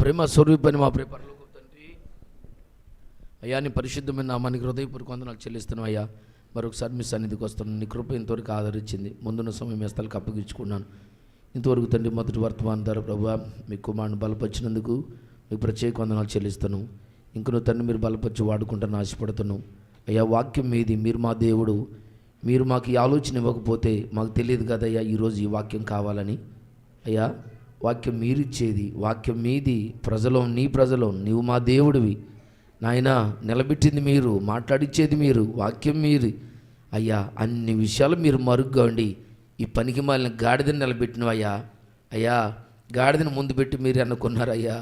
ప్రేమ స్వరూపని మా ప్రేమ పరలోకపు తండ్రి, అయ్యా నీ పరిశుద్ధమైన నామానికి హృదయపూర్వక వందనాలు చెల్లిస్తున్నాం. అయ్యా మరొకసారి మీ సన్నిధికి వస్తున్నాను. నీ కృప ఇంతవరకు ఆదరించింది. ముందున్న సమయం మీ స్థలానికి అప్పగించుకున్నాను. ఇంతవరకు తండ్రి మొదటి వర్తమానం ద్వారా ప్రభువా మీ కుమారుని బలపరిచినందుకు మీకు ప్రత్యేక వందనాలు చెల్లిస్తాను. ఇంకనూ తండ్రి మీరు బలపరిచి వాడుకుంటాను ఆశపడుతున్నాను. అయ్యా వాక్యం మీది, మీరు మా దేవుడు, మీరు మాకు ఈ ఆలోచన ఇవ్వకపోతే మాకు తెలియదు కదయ్యా ఈరోజు ఈ వాక్యం కావాలని. అయ్యా వాక్యం మీరిచ్చేది, వాక్యం మీది, ప్రజలో నీ ప్రజలో నీవు మా దేవుడివి నాయన, నిలబెట్టింది మీరు, మాట్లాడిచ్చేది మీరు, వాక్యం మీరు. అయ్యా అన్ని విషయాలు మీరు మరుగ్గా ఉండి ఈ పనికి మాలిన గాడిదని నిలబెట్టినవయ్యా. అయ్యా గాడిదని ముందు పెట్టి మీరు అనుకున్నారయ్యా.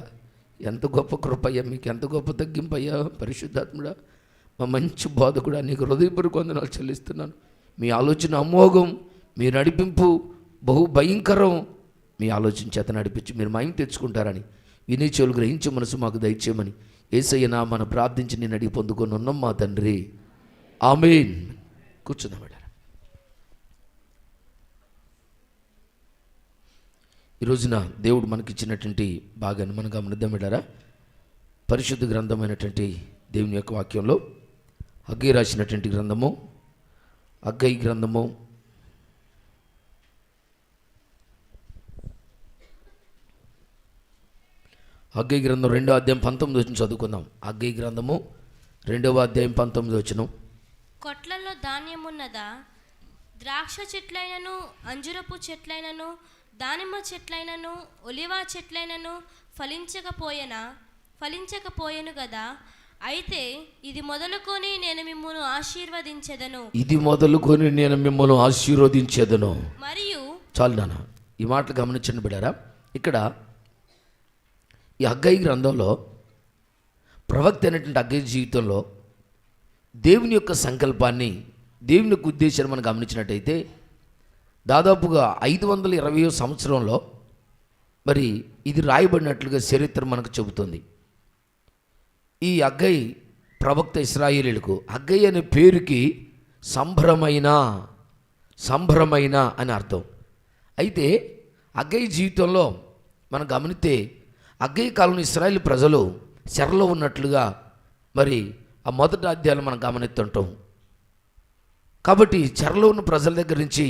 ఎంత గొప్ప కృప అయ్యా, మీకు ఎంత గొప్ప తగ్గింపు అయ్యా. పరిశుద్ధాత్ముడా మా మంచి బోధకుడా నీకు హృదయపూర్వక వందనాలు చెల్లిస్తున్నాను. మీ ఆలోచన అమోఘం, మీ నడిపింపు బహు భయంకరం. మీ ఆలోచన చేత నడిపించి మీరు మహిమ తెచ్చుకుంటారని వినే చెవులు గ్రహించే మనసు మాకు దయచేయమని యేసయ్య నామమున ప్రార్థించి నేను అడిగి పొందుకొని ఉన్నాం మా తండ్రి, ఆమేన్. కూర్చుందాం. ఈ రోజున దేవుడు మనకిచ్చినటువంటి భాగాన్ని మనం గమనిద్దాం బిడ్డారా. పరిశుద్ధ గ్రంథమైనటువంటి దేవుని యొక్క వాక్యంలో హగ్గై రాసినటువంటి గ్రంథము, హగ్గై గ్రంథము 2వ అధ్యాయం 19 వచనం చదువుకుందాం. హగ్గై గ్రంథము 2వ అధ్యాయం 19 వచనం. కొట్లలో ధాన్యమున్నదా? ద్రాక్ష చెట్లైనను, అంజురపు చెట్లైనను, దానిమ్మ చెట్లైనను, ఒలివ చెట్లైనను ఫలించకపోయెను గదా. అయితే ఇది మొదలుకొని నేను మిమ్మును ఆశీర్వదించెదను. మరియు చాలు నాన్న, ఈ మాటలు గమనించండి బిడ్డారా. ఇక్కడ ఈ హగ్గై గ్రంథంలో ప్రవక్త అయినటువంటి హగ్గై జీవితంలో దేవుని యొక్క సంకల్పాన్ని, దేవుని యొక్క ఉద్దేశాన్ని మనం గమనించినట్టయితే దాదాపుగా 520వ సంవత్సరంలో మరి ఇది రాయబడినట్లుగా చరిత్ర మనకు చెబుతుంది. ఈ హగ్గై ప్రవక్త ఇశ్రాయేలీయులకు హగ్గై అనే పేరుకి సంభ్రమైన అని అర్థం. అయితే హగ్గై జీవితంలో మనం గమనిస్తే హగ్గై కాలంలో ఇశ్రాయేలు ప్రజలు చెరలో ఉన్నట్లుగా మరి ఆ మొదటి అధ్యాయాలు మనం గమనిస్తుంటాం. కాబట్టి చెరలో ఉన్న ప్రజల దగ్గర నుంచి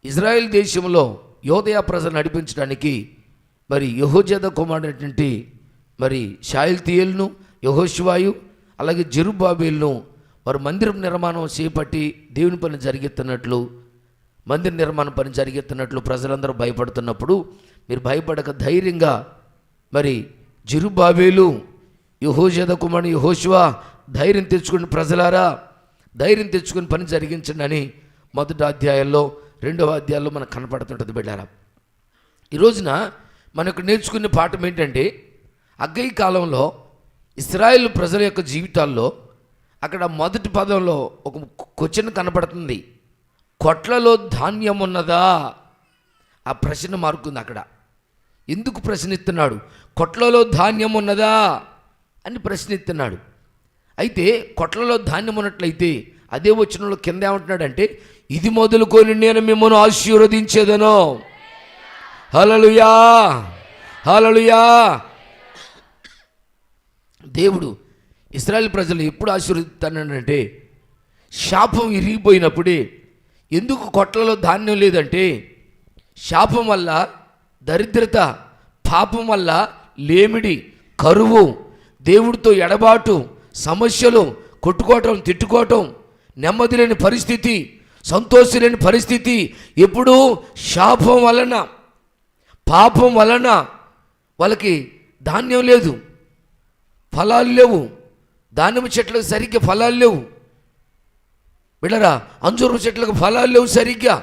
ఇజ్రాయెల్ దేశంలో యోదయ ప్రజలు నడిపించడానికి మరి యెహోజాదా కుమారుడైనటువంటి మరి షయల్తీయేలును, యెహోషువాయు అలాగే జెరుబ్బాబెలును వారు మందిరం నిర్మాణం చేపట్టి దేవుని పని జరిగెత్తున్నట్లు, మందిర నిర్మాణ పని జరిగెత్తున్నట్లు ప్రజలందరూ భయపడుతున్నప్పుడు మీరు భయపడక ధైర్యంగా మరి జెరుబ్బాబెలు, యెహోజాదా కుమారుడు యెహోషువ ధైర్యం తెచ్చుకుని ప్రజలారా ధైర్యం తెచ్చుకుని పని జరిగించండి అని మొదటి అధ్యాయంలో 2వ అధ్యాయంలో మనకు కనపడుతుంటుంది బిడ్డారా. ఈ రోజున మనకు నేర్చుకునే పాఠం ఏంటంటే హగ్గై కాలంలో ఇశ్రాయేలు ప్రజల యొక్క జీవితాల్లో అక్కడ మొదటి పదంలో ఒక క్వశ్చన్ కనపడుతుంది. కొట్లలో ధాన్యం ఉన్నదా? ఆ ప్రశ్న మారుకుంది. అక్కడ ఎందుకు ప్రశ్నిస్తున్నాడు? కొట్లలో ధాన్యం ఉన్నదా అని ప్రశ్నిస్తున్నాడు. అయితే కొట్లలో ధాన్యం ఉన్నట్లయితే అదే వచనంలో కింద ఏమంటున్నాడంటే ఇది మొదలుకొని నేను మిమ్మల్ని ఆశీర్వదించేదను. హల్లెలూయా, హల్లెలూయా. దేవుడు ఇశ్రాయేలు ప్రజలు ఎప్పుడు ఆశీర్వదిస్తానంటే శాపం ఇరిగిపోయినప్పుడే. ఎందుకు కొట్లలో ధాన్యం లేదంటే శాపం వల్ల దరిద్రత, పాపం వల్ల లేమిడి, కరువు, దేవుడితో ఎడబాటు, సమస్యలు, కొట్టుకోవటం, తిట్టుకోవటం, నెమ్మది లేని పరిస్థితి, సంతోషం లేని పరిస్థితి ఎప్పుడూ శాపం వలన, పాపం వలన వాళ్ళకి ధాన్యం లేదు, ఫలాలు లేవు, దానిమ్మ చెట్లకు సరిగ్గా ఫలాలు లేవు బిడ్డరా, అంజూరు చెట్లకు ఫలాలు లేవు సరిగ్గా,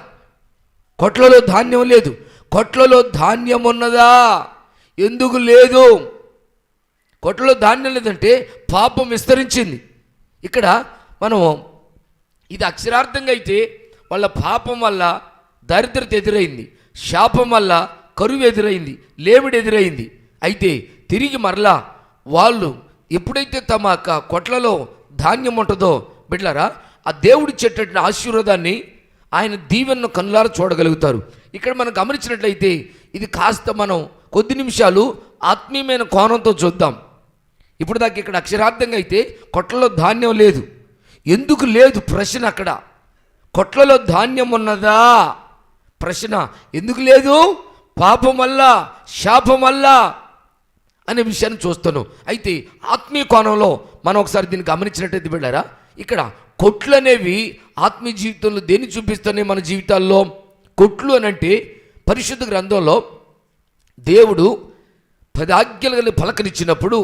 కొట్లలో ధాన్యం లేదు. కొట్లలో ధాన్యం ఉన్నదా? ఎందుకు లేదు? కొట్లలో ధాన్యం లేదంటే పాపం విస్తరించింది. ఇక్కడ మనం ఇది అక్షరార్థంగా అయితే వాళ్ళ పాపం వల్ల దరిద్రత ఎదురైంది, శాపం వల్ల కరువు ఎదురైంది, లేమిడి ఎదురైంది. అయితే తిరిగి మరలా వాళ్ళు ఎప్పుడైతే తమ కొట్లలో ధాన్యం ఉంటుందో బిడ్డలారా, ఆ దేవుడి చెట్టు ఆశీర్వాదాన్ని, ఆయన దీవెనను కన్నులారా చూడగలుగుతారు. ఇక్కడ మనం గమనించినట్లయితే ఇది కాస్త మనం కొద్ది నిమిషాలు ఆత్మీయమైన కోణంతో చూద్దాం. ఇప్పుడు దాకా ఇక్కడ అక్షరార్థంగా అయితే కొట్లలో ధాన్యం లేదు. ఎందుకు లేదు ప్రశ్న అక్కడ. కొట్లలో ధాన్యం ఉన్నదా ప్రశ్న. ఎందుకు లేదు? పాపం వల్ల, శాపం వల్ల అనే విషయాన్ని చూస్తాను. అయితే ఆత్మీయ కోణంలో మనం ఒకసారి దీన్ని గమనించినట్టయితే బిడ్డారా, ఇక్కడ కొట్లు అనేవి ఆత్మీయ జీవితంలో దేన్ని చూపిస్తున్నాయి మన జీవితాల్లో? కొట్లు అని అంటే పరిశుద్ధ గ్రంథంలో దేవుడు 10 ఆజ్ఞలు పలకనిచ్చినప్పుడు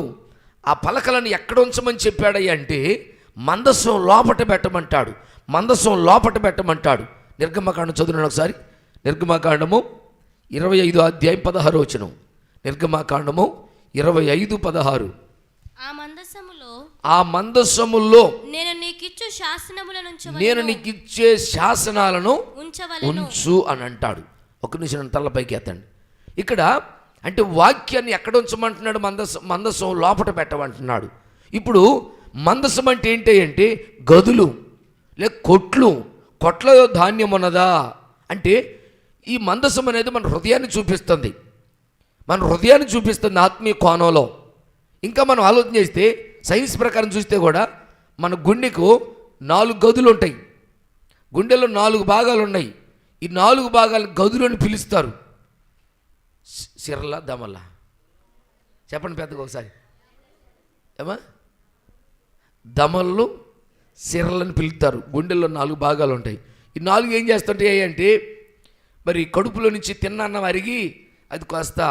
ఆ పలకలను ఎక్కడ ఉంచమని చెప్పాడయ్య అంటే మందసం లోపట పెట్టమంటాడు. మందసం లోపట పెట్టమంటాడు. నిర్గమకాండం చదువున్నాడు ఒకసారి. నిర్గమకాండము 25 అధ్యాయం 16 వచనం. నిర్గమకాండము 25:16. ఆ మందసములో నేను నీకు ఇచ్చే శాసనాలను ఉంచు అని అంటాడు. ఒక నిమిషం తలపైకి ఎత్తండి. ఇక్కడ అంటే వాక్యాన్ని ఎక్కడ ఉంచమంటున్నాడు? మందసం లోపట పెట్టమంటున్నాడు. ఇప్పుడు మందసం అంటే ఏంటి అంటే గదులు లేక కొట్లు. కొట్లలో ధాన్యం ఉన్నదా అంటే ఈ మందసం అనేది మన హృదయాన్ని చూపిస్తుంది. మన హృదయాన్ని చూపిస్తుంది ఆత్మీయ కోణంలో. ఇంకా మనం ఆలోచన చేస్తే సైన్స్ ప్రకారం చూస్తే కూడా మన గుండెకు 4 గదులు ఉంటాయి. గుండెలో 4 భాగాలు ఉన్నాయి. ఈ 4 భాగాలు గదులను పిలుస్తారు. సిరల దమల చెప్పండి పెద్దగా ఒకసారి. ఏమా? దమలు సిరలను పిలుస్తారు. గుండెల్లో 4 భాగాలు ఉంటాయి. ఈ 4 ఏం చేస్తుంటాయి అంటే మరి కడుపులో నుంచి తిన్న అరిగి అది కాస్త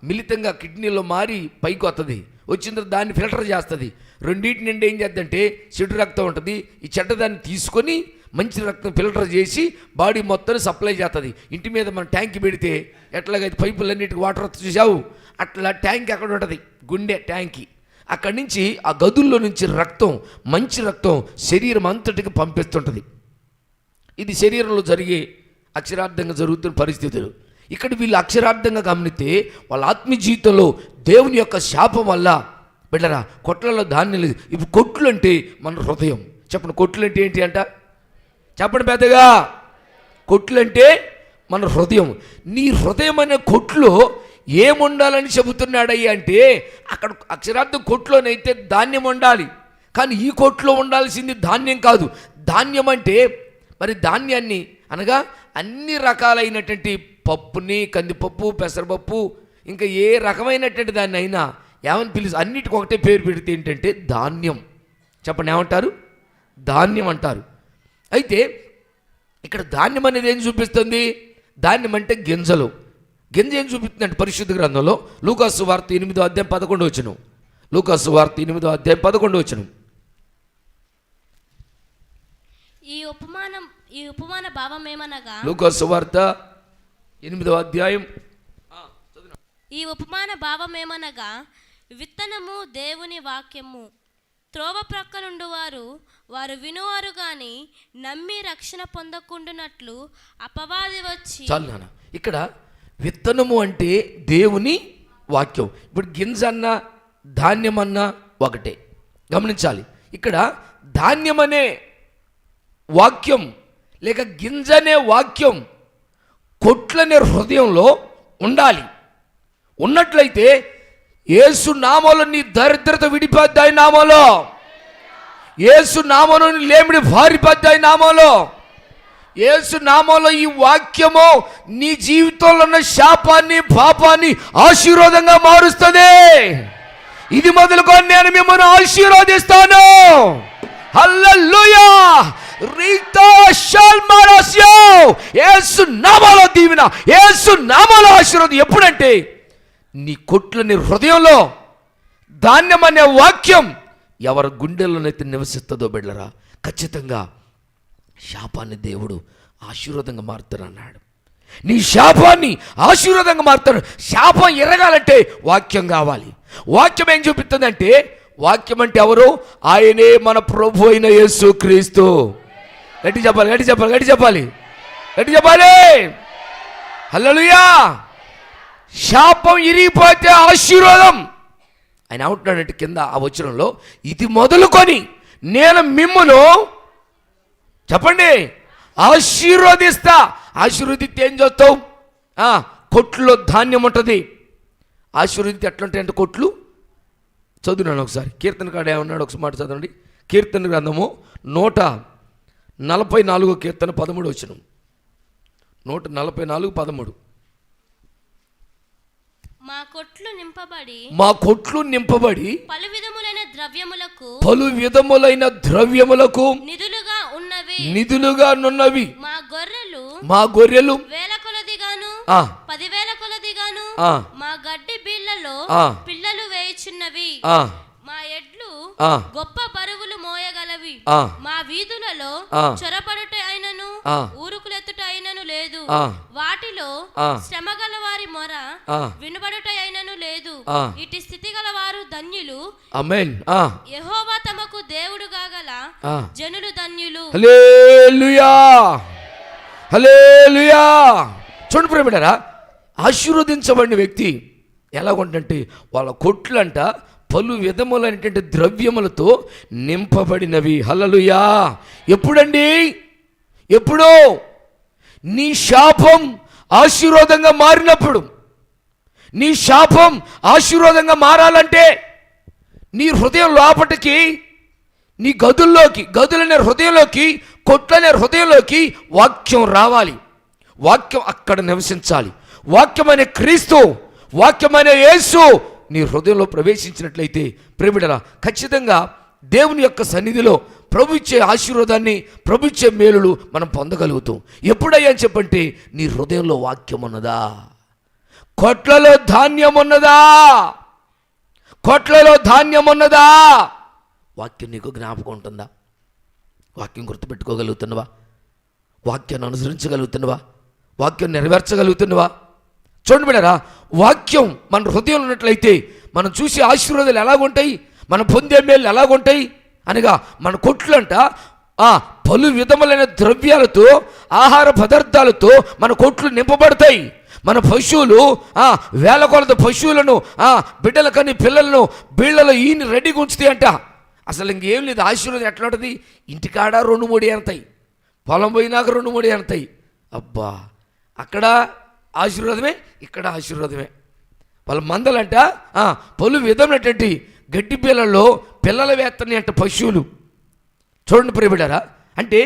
మిళితంగా కిడ్నీలో మారి పైకి వస్తుంది. వచ్చిన తర్వాత దాన్ని ఫిల్టర్ చేస్తుంది. రెండింటి నుండి ఏం చేద్దంటే చెడు రక్తం ఉంటుంది. ఈ చెడ్డదాన్ని తీసుకొని మంచి రక్తం ఫిల్టర్ చేసి బాడీ మొత్తం సప్లై చేస్తుంది. ఇంటి మీద మనం ట్యాంక్ పెడితే ఎట్లాగైతే పైపులన్నిటికి వాటర్ చూసావు అట్లా ట్యాంక్ ఎక్కడ ఉంటుంది? గుండె ట్యాంకి. అక్కడి నుంచి ఆ గదుల్లో నుంచి రక్తం, మంచి రక్తం శరీరం అంతటికి పంపిస్తుంటుంది. ఇది శరీరంలో జరిగే అక్షరార్థంగా జరుగుతున్న పరిస్థితులు. ఇక్కడ వీళ్ళు అక్షరార్థంగా గమనిస్తే వాళ్ళ ఆత్మీయ జీవితంలో దేవుని యొక్క శాపం వల్ల బిడ్డరా కొట్లలో ధాన్యం లేదు. ఇప్పుడు కొట్లు అంటే మన హృదయం. చెప్పండి, కొట్లు అంటే ఏంటి అంట? చెప్పండి పెద్దగా. కొట్లు అంటే మన హృదయం. నీ హృదయం అనే కొట్లో ఏముండాలని చెబుతున్నాడయ్యా అంటే అక్కడ అక్షరార్థం కొట్లోనైతే ధాన్యం ఉండాలి. కానీ ఈ కొట్లో ఉండాల్సింది ధాన్యం కాదు. ధాన్యం అంటే మరి ధాన్యాన్ని అనగా అన్ని రకాలైనటువంటి పప్పుని, కందిపప్పు, పెసరపప్పు, ఇంకా ఏ రకమైనటువంటి దాన్ని అయినా ఏమని పిలుసు? అన్నిటికి ఒకటే పేరు పెడితే ఏంటంటే ధాన్యం. చెప్పండి, ఏమంటారు? ధాన్యం అంటారు. అయితే ఇక్కడ ధాన్యం అనేది ఏం చూపిస్తుంది? ధాన్యం అంటే గింజలు. గింజ ఏం చూపిస్తుందంటే పరిశుద్ధ గ్రంథంలో లూకాసు వార్త 8వ అధ్యాయం 11వ వచనం. లూకాసు వార్త 8వ అధ్యాయం 11వ వచనం. ఈ ఉపమాన భావం ఏమనగా లూకాసు వార్త 8వ అధ్యాయం. ఈ ఉపమాన భావం ఏమనగా విత్తనము దేవుని వాక్యము. త్రోవ ప్రక్కనుండు వారు వినువారు గాని నమ్మి రక్షణ పొందకుండునట్లు అపవాది వచ్చి. చాలు నాన్న. ఇక్కడ విత్తనము అంటే దేవుని వాక్యం. ఇప్పుడు గింజ అన్నా ధాన్యం అన్నా ఒకటే. గమనించాలి. ఇక్కడ ధాన్యం అనే వాక్యం లేక గింజ అనే వాక్యం కొట్లనే హృదయంలో ఉండాలి. ఉన్నట్లయితే యేసు నామములో నీ దరిద్రత విడిపోద్దాయి నామములో. యేసు నామములో నీ లేమిడి పారిపోద్దాయి నామములో. యేసు నామములో ఈ వాక్యము నీ జీవితంలో ఉన్న శాపాన్ని, పాపాన్ని ఆశీర్వాదంగా మారుస్తుంది. ఇది మొదలుకొని నేను మిమ్మల్ని ఆశీర్వదిస్తాను. హల్లెలూయా. యేసు నామములో దీవెన, యేసు నామములో ఆశీర్వాదం. ఎప్పుడంటే నీ కొట్లని హృదయంలో ధాన్యం అనే వాక్యం ఎవరి గుండెల్లోనైతే నివసిస్తుందో బిడ్డరా ఖచ్చితంగా శాపాన్ని దేవుడు ఆశీర్వాదంగా మారుతానన్నాడు. నీ శాపాన్ని ఆశీర్వాదంగా మారుతాడు. శాపం ఎరగాలంటే వాక్యం కావాలి. వాక్యం ఏం చూపిస్తుందంటే, వాక్యం అంటే ఎవరు? ఆయనే మన ప్రభు అయిన యేసు క్రీస్తు. గట్టి చెప్పాలి, గట్టి చెప్పాలి, గట్టి చెప్పాలి, గట్టి చెప్పాలి. హల్లెలూయా. శాపం ఇరిగిపోతే ఆశీర్వాదం. ఆయన ఏమంటున్నాడంటే కింద ఆ వచనంలో, ఇది మొదలుకొని నేను మిమ్మును చెప్పండి ఆశీర్వదిస్తా. ఆశీర్వదిస్తే ఏం చేస్తావు? కొట్లో ధాన్యం ఉంటుంది. ఆశీర్వదించి ఎట్లుంటాయంటే కొట్లు. చదువున్నాను ఒకసారి, కీర్తనకాడు ఏమన్నాడు ఒకసారి మాట చదవండి. కీర్తన గ్రంథము 144 కీర్తన 13 వచనం. 144:13. మా కొట్లు నింపబడి పలు విధములైన ద్రవ్యములకు నిధులుగా నున్నవి. మా గొర్రెలు వేల కొలదిగాను 10,000 కొలదిగాను మా గడ్డి బీళ్లలో పిల్లలు వేయుచున్నవి. మా ఎడ్లు గొప్ప బరువులు మోయగలవి. మా వీధులలో చొరపడుట అయినను ఊరుకులెత్తుట అయినను లేదు. వాటిలో శ్రమగల వారి మొర వినబడుట అయినను లేదు. ఇటు స్థితి గల వారు ధన్యులు. ఆమేన్. యెహోవా తమకు దేవుడు కాగల జనులు ధన్యులు. హల్లెలూయా, హల్లెలూయా. చూడండి ప్రియమిత్రులారా, ఆశీర్వదించబడిన వ్యక్తి ఎలాగుంటే వాళ్ళ కొట్లంట పలు విధములైనటువంటి ద్రవ్యములతో నింపబడినవి. హల్లెలూయా. ఎప్పుడండి? ఎప్పుడో నీ శాపం ఆశీర్వాదంగా మారినప్పుడు. నీ శాపం ఆశీర్వాదంగా మారాలంటే నీ హృదయం లోపటికి, నీ గదులనే హృదయంలోకి, కొట్లనే హృదయంలోకి వాక్యం రావాలి. వాక్యం అక్కడ నివసించాలి. వాక్యమైన క్రీస్తు, వాక్యమైన యేసు నీ హృదయంలో ప్రవేశించినట్లయితే ప్రేమిడలా ఖచ్చితంగా దేవుని యొక్క సన్నిధిలో ప్రభు ఇచ్చే ఆశీర్వాదాన్ని, ప్రభు ఇచ్చే మేలులు మనం పొందగలుగుతాం. ఎప్పుడయ్యా అని చెప్పంటే నీ హృదయంలో వాక్యం ఉన్నదా, కొట్లలో ధాన్యం ఉన్నదా, కొట్లలో ధాన్యం ఉన్నదా, వాక్యం నీకు జ్ఞాపకం ఉంటుందా, వాక్యం గుర్తుపెట్టుకోగలుగుతున్నవా, వాక్యాన్ని అనుసరించగలుగుతున్నవా, వాక్యం నెరవేర్చగలుగుతున్నవా? చూడండి బిడ్డరా, వాక్యం మన హృదయంలో ఉన్నట్లయితే మనం చూసే ఆశీర్వాదాలు ఎలాగుంటాయి, మనం పొందే మేలు ఎలాగుంటాయి అనగా మన కొట్లంట పలు విధములైన ద్రవ్యాలతో, ఆహార పదార్థాలతో మన కొట్లు నింపబడతాయి. మన పశువులు వేల కొలత పశువులను బిడ్డలకని పిల్లలను బీళ్లలో ఈయన రెడీగా ఉంచుతాయి అంట. అసలు ఇంకేం లేదు. ఆశీర్వాదం ఎట్లా ఉంటుంది? ఇంటికాడ 2-3 ఏనతాయి, పొలం పోయినాక 2-3 ఏనతాయి. అబ్బా, అక్కడ ఆశీర్వాదమే, ఇక్కడ ఆశీర్వాదమే. వాళ్ళ మందలంట పలు విధమైనటువంటి గడ్డి పిల్లల వేత్తని అంట పశువులు. చూడండి ప్రియబిడ్డారా, అంటే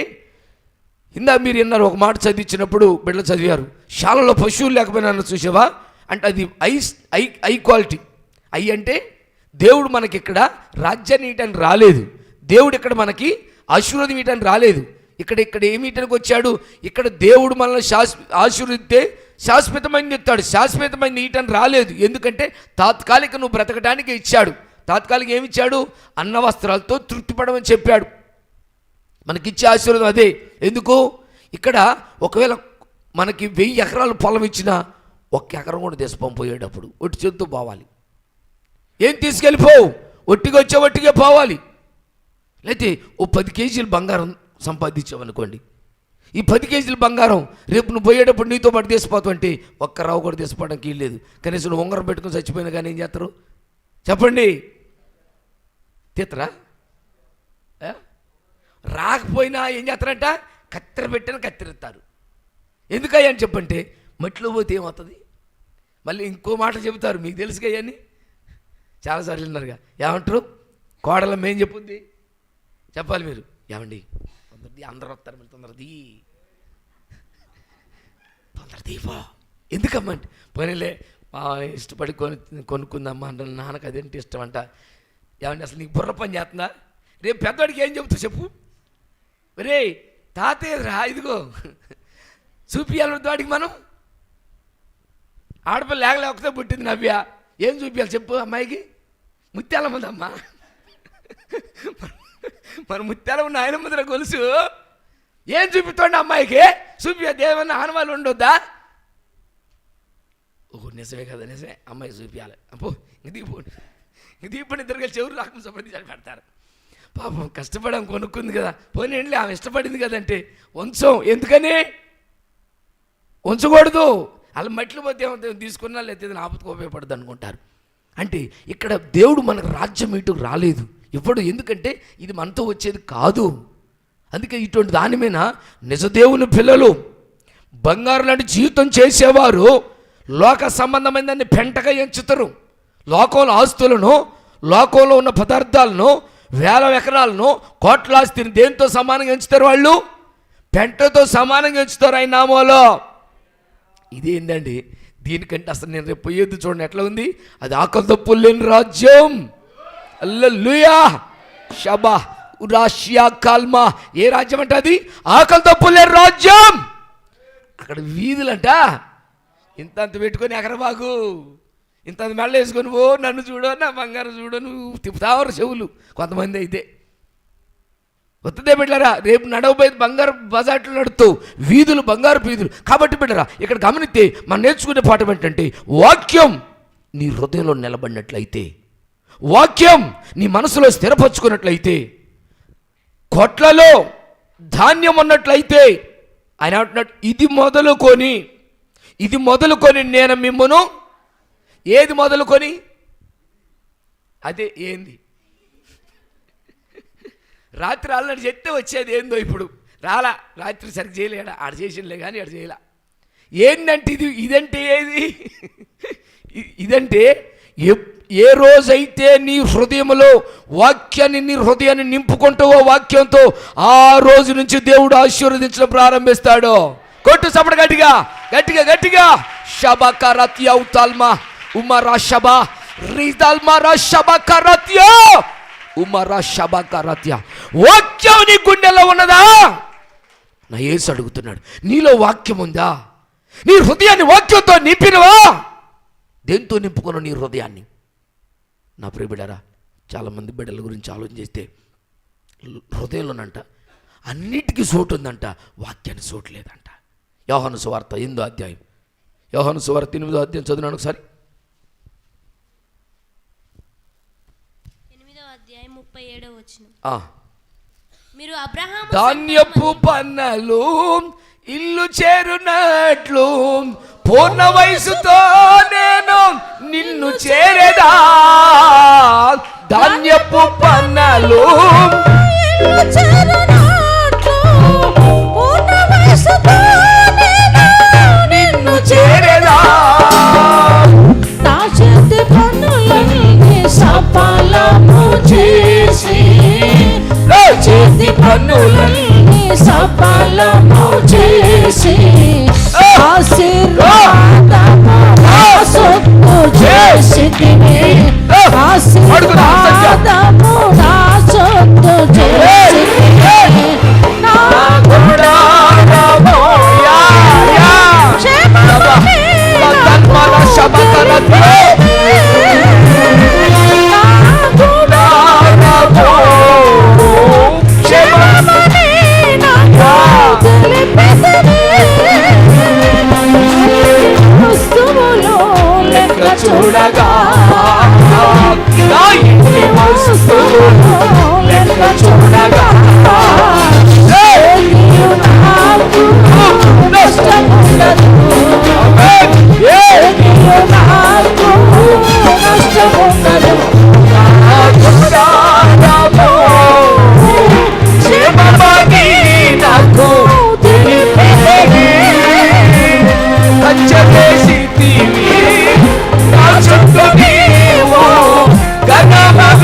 ఇందా మీరు విన్నారు, ఒక మాట చదివించినప్పుడు బిడ్డలు చదివారు, శాలలో పశువులు లేకపోయినా చూసావా అంటే అది ఐ క్వాలిటీ. అంటే దేవుడు మనకి ఇక్కడ రాజ్యాన్ని ఇయటానికి రాలేదు, దేవుడు ఇక్కడ మనకి ఆశీర్వాదం ఇయటానికి రాలేదు. ఇక్కడ ఏమి ఇయటానికి వచ్చాడు? ఇక్కడ దేవుడు మనల్ని ఆశీర్వదిస్తే శాశ్వతమైన ఇస్తాడు, శాశ్వతమైన ఇయటానికి రాలేదు. ఎందుకంటే తాత్కాలిక నువ్వు బ్రతకడానికి ఇచ్చాడు. తాత్కాలిక ఏమి ఇచ్చాడు? అన్న వస్త్రాలతో తృప్తిపడమని చెప్పాడు. మనకిచ్చే ఆశీర్వాదం అదే. ఎందుకు? ఇక్కడ ఒకవేళ మనకి 1000 ఎకరాలు పొలం ఇచ్చినా 1 ఎకరం కూడా పోయేటప్పుడు ఒట్టి చేతితో పోవాలి. ఏం తీసుకెళ్ళిపోవు, ఒట్టిగా వచ్చే ఒట్టిగా పోవాలి. లేకపోతే ఓ 10 కేజీలు బంగారం సంపాదించావనుకోండి, ఈ 10 కేజీల బంగారం రేపు నువ్వు పోయేటప్పుడు నీతో పాటు తీసిపోతావు అంటే 1 రావు కూడా తీసిపోవడానికి వీల్లేదు. కనీసం నువ్వు ఉంగరం పెట్టుకుని చచ్చిపోయినా కానీ ఏం చేస్తారు చెప్పండి? తీతరా? రాకపోయినా ఏం చేస్తారంట? కత్తెర పెట్టిన కత్తెరెత్తారు. ఎందుకయ్యా అని చెప్పంటే మట్టిలో పోతే ఏమవుతుంది? మళ్ళీ ఇంకో మాట చెబుతారు, మీకు తెలుసుగా అని చాలాసార్లు విన్నారుగా. ఏమంటారు? కోడలమ్మ ఏం చెప్పుద్ది చెప్పాలి మీరు? ఏమండి తొందరది, అందరూ వస్తారు, మీరు తొందరది దీపో. ఎందుకమ్మంటే పోనీలే ఇష్టపడి కొనుక్కుందమ్మా అంటే నాన్నకు అదేంటి ఇష్టం అంట. ఏమంటే అసలు నీకు బుర్ర పని చేస్తుందా? రేపు పెద్దవాడికి ఏం చెబుతావు చెప్పు? రే తాతయ్య రా, ఇదిగో చూపియాలి వాడికి. మనం ఆడపిల్ల లేకపోతే పుట్టింది నవ్య, ఏం చూపించాలి చెప్పు అమ్మాయికి? ముత్యాల ముందమ్మా, మన ముత్యాల ఉన్న ఆయన ముందర గొలుసు ఏం చూపిస్తోండి అమ్మాయికి? చూపియద్దు, ఏమన్నా ఆనవాళ్ళు ఉండొద్దా? ఓహో నిజమే కదా, నిజమే, అమ్మాయి చూపించాలి. అప్పో దీపని ఇద్దరు కలిసి ఎవరు రాకుండా సంప్రదించి పెడతారు. పాపం కష్టపడాం, కొనుక్కుంది కదా, పోనీ ఆమె ఇష్టపడింది కదంటే ఉంచం. ఎందుకని ఉంచకూడదు? అలా మట్టిలో పోతే ఏమవుతుంది, తీసుకున్నా లేకపోతే ఆపదకు ఉపయోగపడదు అనుకుంటారు. అంటే ఇక్కడ దేవుడు మనకు రాజ్యం ఇటు రాలేదు ఇప్పుడు. ఎందుకంటే ఇది మనతో వచ్చేది కాదు. అందుకే ఇటువంటి దాని మీద నిజదేవుని పిల్లలు, బంగారు లాంటి జీవితం చేసేవారు లోక సంబంధమైన దాన్ని పెంటగా ఎంచుతారు. లోకంలో ఆస్తులను, లోకంలో ఉన్న పదార్థాలను, వేల ఎకరాలను, కోట్ల ఆస్తిని దేంతో సమానంగా ఎంచుతారు? వాళ్ళు పెంటతో సమానంగా ఎంచుతారు ఆయన నామంలో. ఇదేంటండి? దీనికంటే అసలు నేను రేపు పోయేది చూడండి ఎట్లా ఉంది. అది ఆకలి తప్పులు లేని రాజ్యం. హల్లెలూయా. షబా రాషియా కాల్మా. ఏ రాజ్యం అంటే అది? ఆకలి తప్పులు లేని రాజ్యం. అక్కడ వీధులంట ఇంత పెట్టుకొని ఎగరబాగు, ఇంత మెళ్ళ వేసుకొని ఓ నన్ను చూడో, నా బంగారు చూడో, నువ్వు తిప్పుతావరు చెవులు కొంతమంది. అయితే వస్తుందే బిడ్డరా, రేపు నడవబోయేది బంగారు బజాట్లు నడుతూ, వీధులు బంగారు వీధులు. కాబట్టి బిడ్డరా, ఇక్కడ గమనిస్తే మనం నేర్చుకునే పాఠం ఏంటంటే, వాక్యం నీ హృదయంలో నిలబడినట్లయితే, వాక్యం నీ మనసులో స్థిరపరచుకున్నట్లయితే, కొట్లలో ధాన్యం ఉన్నట్లయితే, ఆయన అంటున్నాడు ఇది మొదలుకొని నేను మిమ్మును. ఏది మొదలుకొని? అదే ఏంది? రాత్రి ఆల్రెడీ చెప్తే వచ్చేది ఏందో ఇప్పుడు రాలా. రాత్రి సరిగ్గా చేయలేడా, ఆడ చేసినలే కానీ ఆడ చేయలే. ఏంటంటే ఇదంటే ఏది? ఇదంటే ఏ రోజైతే నీ హృదయంలో వాక్యాన్ని, నీ హృదయాన్ని నింపుకుంటావో వాక్యంతో, ఆ రోజు నుంచి దేవుడు ఆశీర్వదించడం ప్రారంభిస్తాడు. కొట్టు సపడ గట్టిగా గట్టిగా గట్టిగా. షబకరత్యా ఉతాల్మా ఉమరా షబా రిదాల్మారా షబకరత్యా ఉమరా షబకరత్యా. వాక్యం నీ గుండెలో ఉన్నదా? నా యేసు అడుగుతున్నాడు, నీలో వాక్యం ఉందా? నీ హృదయాన్ని వాక్యంతో నింపినవా? దేంతో నింపుకున్నావు నీ హృదయాన్ని? నా ప్రియ బిడ్డరా, చాలామంది బిడ్డల గురించి ఆలోచన చేస్తే హృదయంలోనంట అన్నిటికీ చోటు ఉందంట, వాక్యాన్ని చోటు లేదంట. యోహాను సువార్త 8వ అధ్యాయం, యోహాను సువార్త 8వ అధ్యాయం చదివినాను ఒకసారి. 8వ అధ్యాయం 37వ వచనం. మీరు ధాన్యపు పన్నలు ఇల్లు చేరునట్లు పూర్ణ వయసుతో నేను నిన్ను చేరేదా. ధాన్యపు పన్నలు ఇల్లు చేరునట్లు పూర్ణ వయసుతో నిన్ను చేరేదా. నా చేతి పన్నులన్నీ సఫలము చేసి, చేతి పన్నులన్నీ సఫలము చేసి, ఆశీర్వాదము నా సొత్తు చేసితిని, ఆశీర్వాదము నా సొత్తు చేసితిని. నా గుడారము క్షేమమని నా శబకరత్యా. చూడగా లెక్క చూడగా నష్టముండదు, నష్టముండదు. నాకు కంచెసి నా చుట్టూ నీవు గణమగ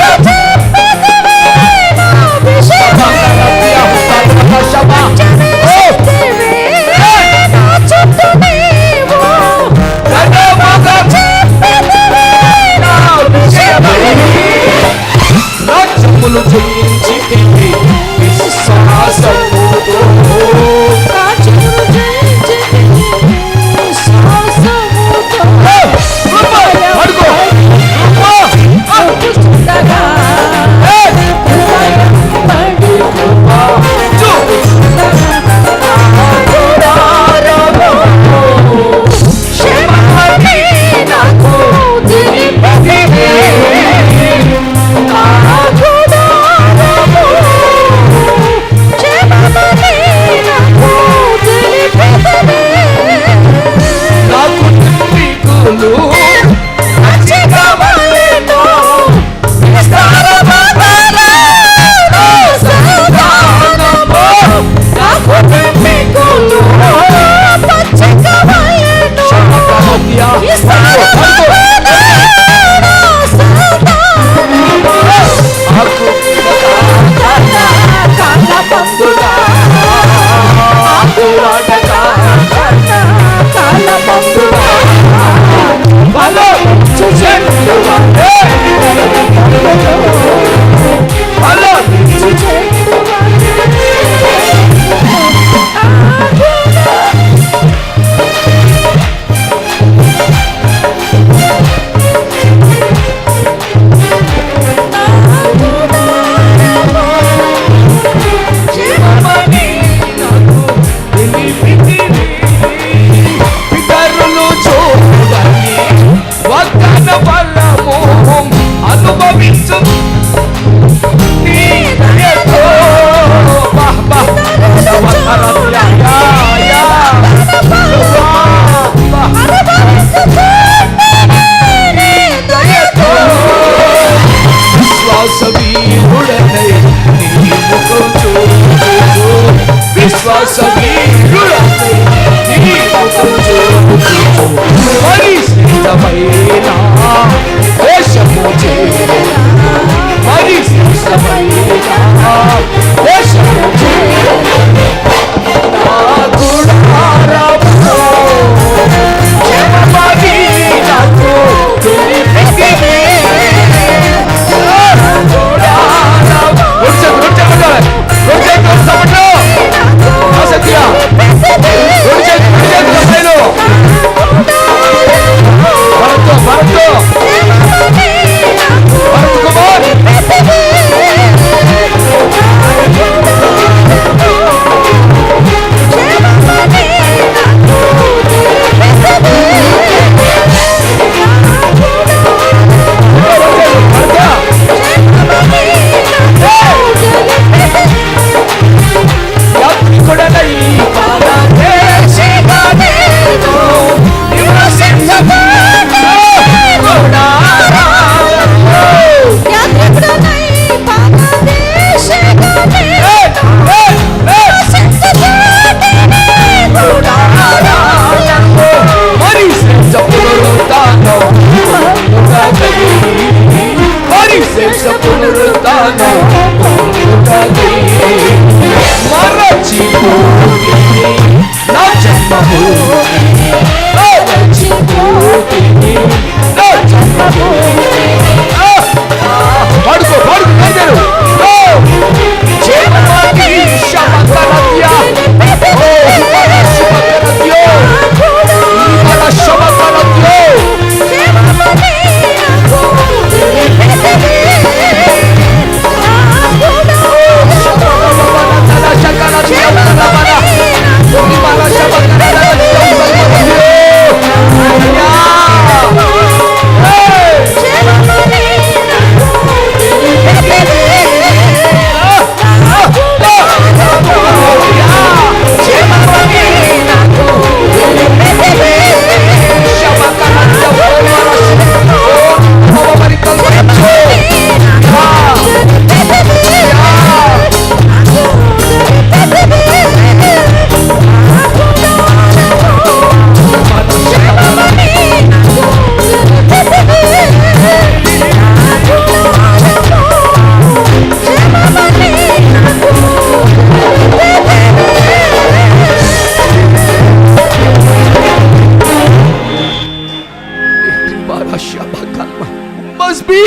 must be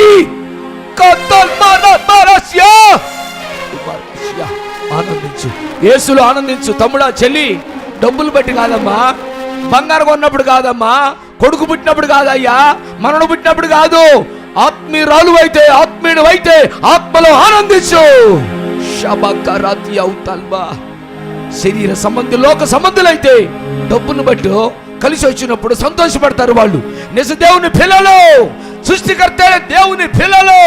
ఆనందించు, యేసులో ఆనందించు. తమ్ముడా చెల్లి, డబ్బులు బట్టి కాదమ్మా, బంగారం కొన్నప్పుడు కాదమ్మా, కొడుకు పుట్టినప్పుడు కాదయ్యా, మనను పుట్టినప్పుడు కాదు. ఆత్మీయురాలు అయితే, ఆత్మీయుడు అయితే ఆత్మలో ఆనందించు. శరీర సంబంధి, లోక సంబంధులైతే డబ్బును బట్టి కలిసి వచ్చినప్పుడు సంతోషపడతారు. వాళ్ళు నిజ దేవుని పిల్లలు, సృష్టికర్త దేవుని పిల్లలు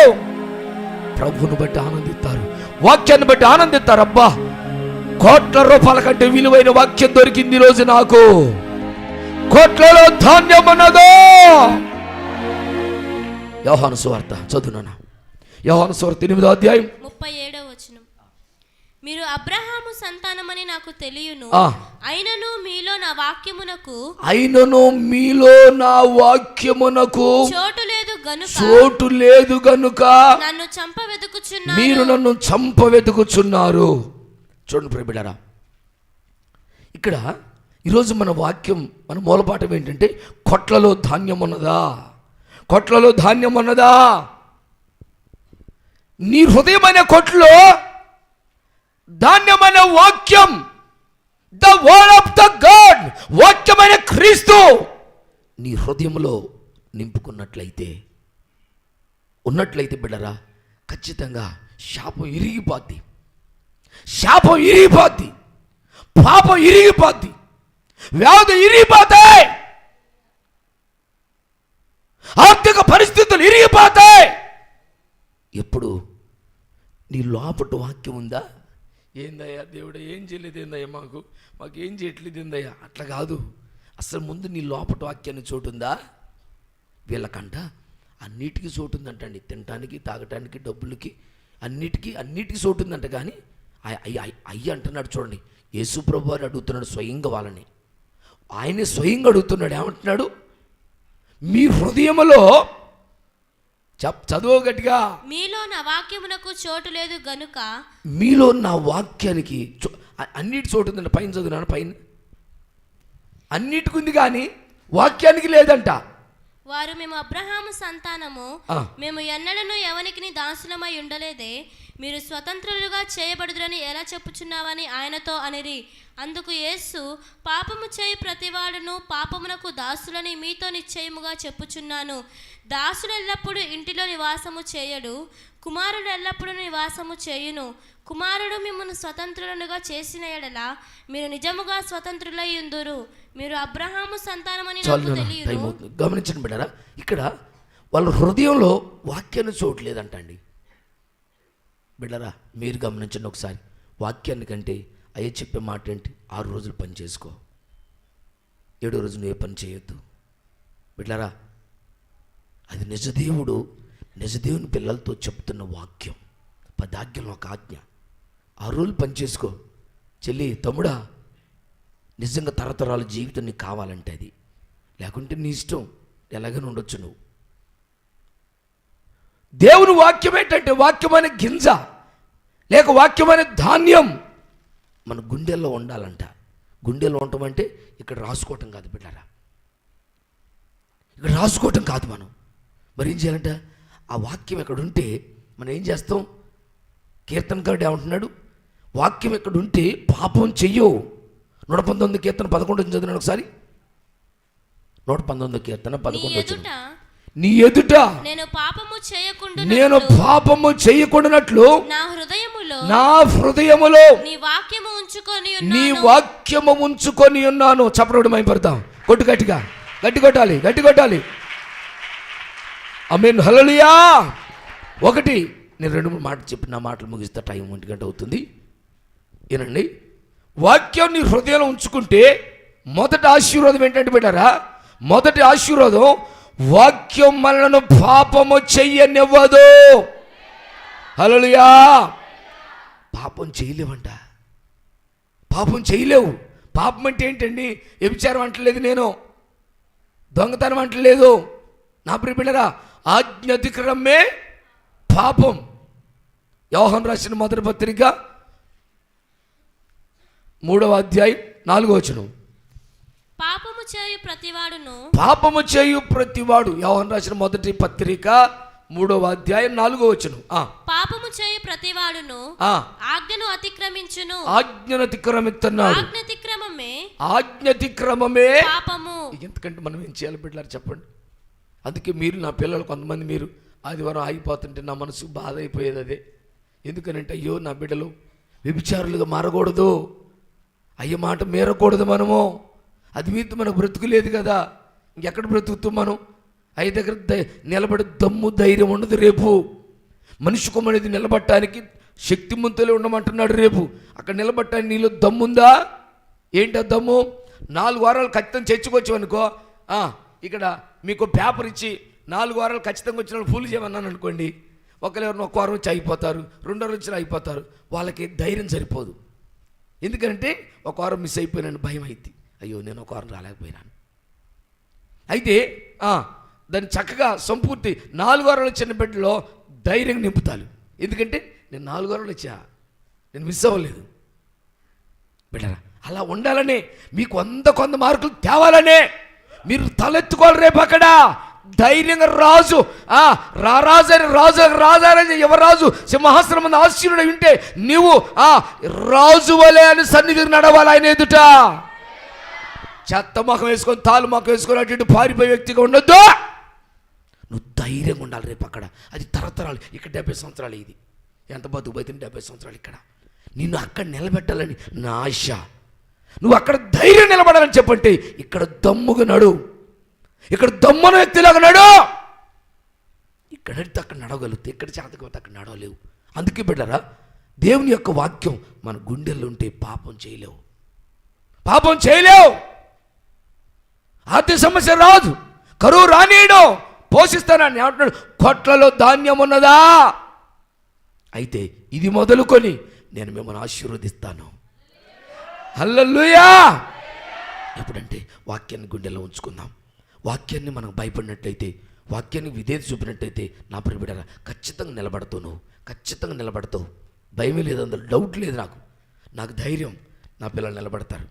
ప్రభువును బట్టి ఆనందిస్తారు, వాక్యాన్ని బట్టి ఆనందిస్తారు. అబ్బా, కోట్ల రూపాయల కంటే విలువైన వాక్యం దొరికింది ఈరోజు నాకు. కోట్లలో ధాన్యం ఉన్నదో. యోహాను సువార్త చదువునా, యోహాను సువార్త 8వ అధ్యాయం 37వ వచనం. మీరు అబ్రహాము సంతానమని నాకు తెలియను, అయినను మీలో నా వాక్యమునకు చోటు లేదు గనుక నన్ను చంపవెతుకుచున్నారు. మీరు నన్ను చంపవెతుకుచున్నారు. చూడండి ప్రియబిడ్డారా, ఇక్కడ ఈరోజు మన వాక్యం, మన మూలపాఠం ఏంటంటే కొట్లలో ధాన్యం ఉన్నదా, కొట్లలో ధాన్యం ఉన్నదా. నీ హృదయమైన కొట్లో ధాన్యమైన వాక్యం, the word of the God, వాక్యమైన క్రీస్తు నీ హృదయంలో నింపుకున్నట్లయితే, ఉన్నట్లయితే బిడ్డరా, ఖచ్చితంగా శాపం ఇరిగిపోద్ది, శాపం ఇరిగిపోద్ది, పాపం ఇరిగిపోద్ది, వ్యాధి ఇరిగిపోతాయి, ఆర్థిక పరిస్థితులు ఇరిగిపోతాయి. ఎప్పుడు నీ లోపట వాక్యం ఉందా? ఏందయ్యా దేవుడు ఏం చేయలేదు, ఏందయ్యా మాకు ఏం చేయట్లేదు ఏందయ్యా, అట్లా కాదు. అసలు ముందు నీ లోపట వాక్యాన్ని చోటుందా? వీళ్ళకంట అన్నిటికీ చోటుందంటండి, తినటానికి, తాగటానికి, డబ్బులకి, అన్నిటికీ చోటుందంట. కానీ అయ్యి అంటున్నాడు చూడండి, యేసుప్రభు వారు అడుగుతున్నాడు స్వయంగా వాళ్ళని, ఆయనే స్వయంగా అడుగుతున్నాడు. ఏమంటున్నాడు? మీ హృదయములో చదువు గట్టిగా, మీలో నా వాక్యమునకు చోటు లేదు గనుక. మీలో నా వాక్యానికి అన్నిటి చోటు ఉందంట. పైన చదువున్నాను, పైన అన్నిటికి ఉంది కానీ వాక్యానికి లేదంట. వారు మేము అబ్రహాము సంతానము, మేము ఎన్నడను ఎవనికి దాసులమై ఉండలేదే, మీరు స్వతంత్రులుగా చేయబడుదురని ఎలా చెప్పుచున్నావని ఆయనతో అనిరి. అందుకు యేసు, పాపము చేయి ప్రతివాడును పాపమునకు దాసులని మీతో నిశ్చయముగా చెప్పుచున్నాను. దాసుడు ఎల్లప్పుడూ ఇంటిలో నివాసము చేయడు, కుమారుడు ఎల్లప్పుడూ నివాసము చేయును. కుమారుడు మిమ్మల్ని స్వతంత్రులుగా చేసిన ఎడల మీరు నిజముగా స్వతంత్రులై ఉందురు. మీరు అబ్రహాము సంతానమని నాకు తెలియదు. గమనించండి బిడ్డరా, ఇక్కడ వాళ్ళ హృదయంలో వాక్యాన్ని చూడలేదంటండి. బిడ్డరా, మీరు గమనించండి ఒకసారి. వాక్యాన్ని కంటే అయ్యే చెప్పే మాట ఏంటి? 6 రోజులు పని చేసుకో, 7వ రోజు నువ్వు ఏ పని చేయొద్దు. బిడ్డరా, అది నిజదేవుని పిల్లలతో చెప్తున్న వాక్యం. 10 ఆజ్ఞలు ఒక ఆజ్ఞ. 6 రోజులు పని చేసుకో. చెల్లి, తమ్ముడా, నిజంగా తరతరాల జీవితం నీకు కావాలంటే అది, లేకుంటే నీ ఇష్టం, ఎలాగైనా ఉండొచ్చు నువ్వు. దేవుని వాక్యం ఏంటంటే వాక్యమైన గింజ లేక వాక్యమైన ధాన్యం మన గుండెల్లో ఉండాలంట. గుండెల్లో ఉండటం అంటే ఇక్కడ రాసుకోవటం కాదు బిడ్డరా, ఇక్కడ రాసుకోవటం కాదు. మనం మరి ఏం చేయాలంట? ఆ వాక్యం ఎక్కడ ఉంటే మనం ఏం చేస్తాం? కీర్తనకారుడు ఏమంటున్నాడు? వాక్యం ఎక్కడ ఉంటే పాపం చెయ్యవు. 119 కీర్తన 11 చదివినాడు ఒకసారి. 119 కీర్తన 11. నీ ఎదుట నేను పాపము చేయకుండానట్లు నా హృదయములో నీ వాక్యము ఉంచుకొని ఉన్నాను. చప్పడు మైపడతాం. కొట్టు గట్టిగా, గట్టి కొట్టాలి. ఆమేన్, హల్లెలూయా. ఒకటి, నేను 2-3 మాటలు చెప్పి నా మాటలు ముగిస్తా, టైం 1 గంట అవుతుంది. ఏనండి, వాక్యం నీ హృదయంలో ఉంచుకుంటే మొదటి ఆశీర్వాదం ఏంటంటే బిడ్డారా, మొదటి ఆశీర్వాదం వాక్యం మనలను పాపము చెయ్యనివ్వదు. హల్లెలూయా. పాపం చేయలేవంట, పాపం చేయలేవు. పాపం అంటే ఏంటండి? వ్యభిచారం అంటలేదు, నేను దొంగతనం అంటలేదు. నా ప్రియ బిడ్డరా, ఆజ్ఞ అతిక్రమే పాపం. యోహాను రాసిన మొదటి పత్రిక 3వ అధ్యాయం 4వ వచనం. పాపము చేయు ప్రతివాడు యోహాను రాసిన మొదటి పత్రిక 3వ అధ్యాయం 4వ వచనం. పాపము చేయు ప్రతివాడును ఆజ్ఞను అతిక్రమించును. ఆజ్ఞను అతిక్రమిస్తున్నాడు. ఆజ్ఞతిక్రమమే పాపము. ఎందుకంటే మనం ఏం చేయాలి బిడ్డలారు చెప్పండి. అందుకే మీరు నా పిల్లలు కొంతమంది మీరు ఆదివారం ఆగిపోతుంటే నా మనసు బాధ అయిపోయేది అదే. ఎందుకనంటే అయ్యో నా బిడ్డలు వ్యభిచారులుగా మారకూడదు, అయ్యే మాట మేరకూడదు, మనము అది మీతో మనకు బ్రతుకులేదు కదా, ఇంకెక్కడ బ్రతుకుతాం మనం? అయ్య దగ్గర నిలబడి దమ్ము ధైర్యం ఉండదు. రేపు మనిషి కుమారుడు నిలబడటానికి శక్తిమంతులే ఉండమంటున్నాడు. రేపు అక్కడ నిలబడటానికి నీలో దమ్ముందా? ఏంటి ఆ దమ్ము? 4 వారాలు ఖచ్చితంగా చర్చకొచ్చామనుకో, ఇక్కడ మీకు పేపర్ ఇచ్చి 4 వారాలు ఖచ్చితంగా వచ్చిన వాళ్ళు ఫుల్ చేయమన్నాను అనుకోండి, ఒకరెవరిని 1 వారం వచ్చి అయిపోతారు, 2 వారం వచ్చి అయిపోతారు. వాళ్ళకి ధైర్యం సరిపోదు. ఎందుకంటే 1 వారం మిస్ అయిపోయినాను భయం అయింది. అయ్యో నేను 1 వారం రాలేకపోయినాను. అయితే దాన్ని చక్కగా సంపూర్తి 4 వారాలు వచ్చిన బిడ్డలో ధైర్యం నింపుతాను. ఎందుకంటే నేను 4 వారాలు వచ్చా, నేను మిస్ అవ్వలేదు. బిడ్డరా అలా ఉండాలనే, మీకు 100 మార్కులు తేవాలనే మీరు తలెత్తుకోవాలి. రేపు అక్కడ ధైర్యంగా రాజు రాజారాజు యువరాజు సింహాసనం మీద ఆశీనుడై ఉంటే నీవు రాజు వలె అని సన్నిధికి నడవాలి ఆయన ఎదుట. చెత్త మొఖం వేసుకొని తాలు మొఖం వేసుకొని అటు పారిపోయే వ్యక్తిగా ఉండొద్దు. నువ్వు ధైర్యంగా ఉండాలి రేపు అక్కడ. అది తరతరాలు. ఇక్కడ 70 సంవత్సరాలు, ఇది ఎంత బతుకు బతిని 70 సంవత్సరాలు ఇక్కడ. నిన్ను అక్కడ నిలబెట్టాలని నా ఆశ. నువ్వు అక్కడ ధైర్యం నిలబడాలని చెప్పంటే ఇక్కడ దమ్ముగా నడు, ఇక్కడ దమ్మున వ్యక్తిలాగా నడు. ఇక్కడ అడితే అక్కడ నడవగలుగుతా, ఇక్కడ చేతకపోతే అక్కడ నడవలేవు. అందుకే బిడ్డరా దేవుని యొక్క వాక్యం మన గుండెల్లో ఉంటే పాపం చేయలేవు. ఆర్థిక సమస్య రాదు, కరువు రానీయడం, పోషిస్తానని అంటున్నాడు. కొట్లలో ధాన్యం ఉన్నదా? అయితే ఇది మొదలుకొని నేను మిమ్మల్ని ఆశీర్వదిస్తాను. హల్లెలూయా. ఎప్పుడంటే వాక్యాన్ని గుండెలో ఉంచుకుందాం. వాక్యాన్ని మనకు భయపడినట్టయితే, వాక్యాన్ని విధేయత చూపినట్టయితే నా ప్రియబిడ్డరా ఖచ్చితంగా నిలబడతావు. నువ్వు ఖచ్చితంగా నిలబడతావు. భయమే లేదు, అందులో డౌట్ లేదు. నాకు ధైర్యం. నా పిల్లలు నిలబడతారు,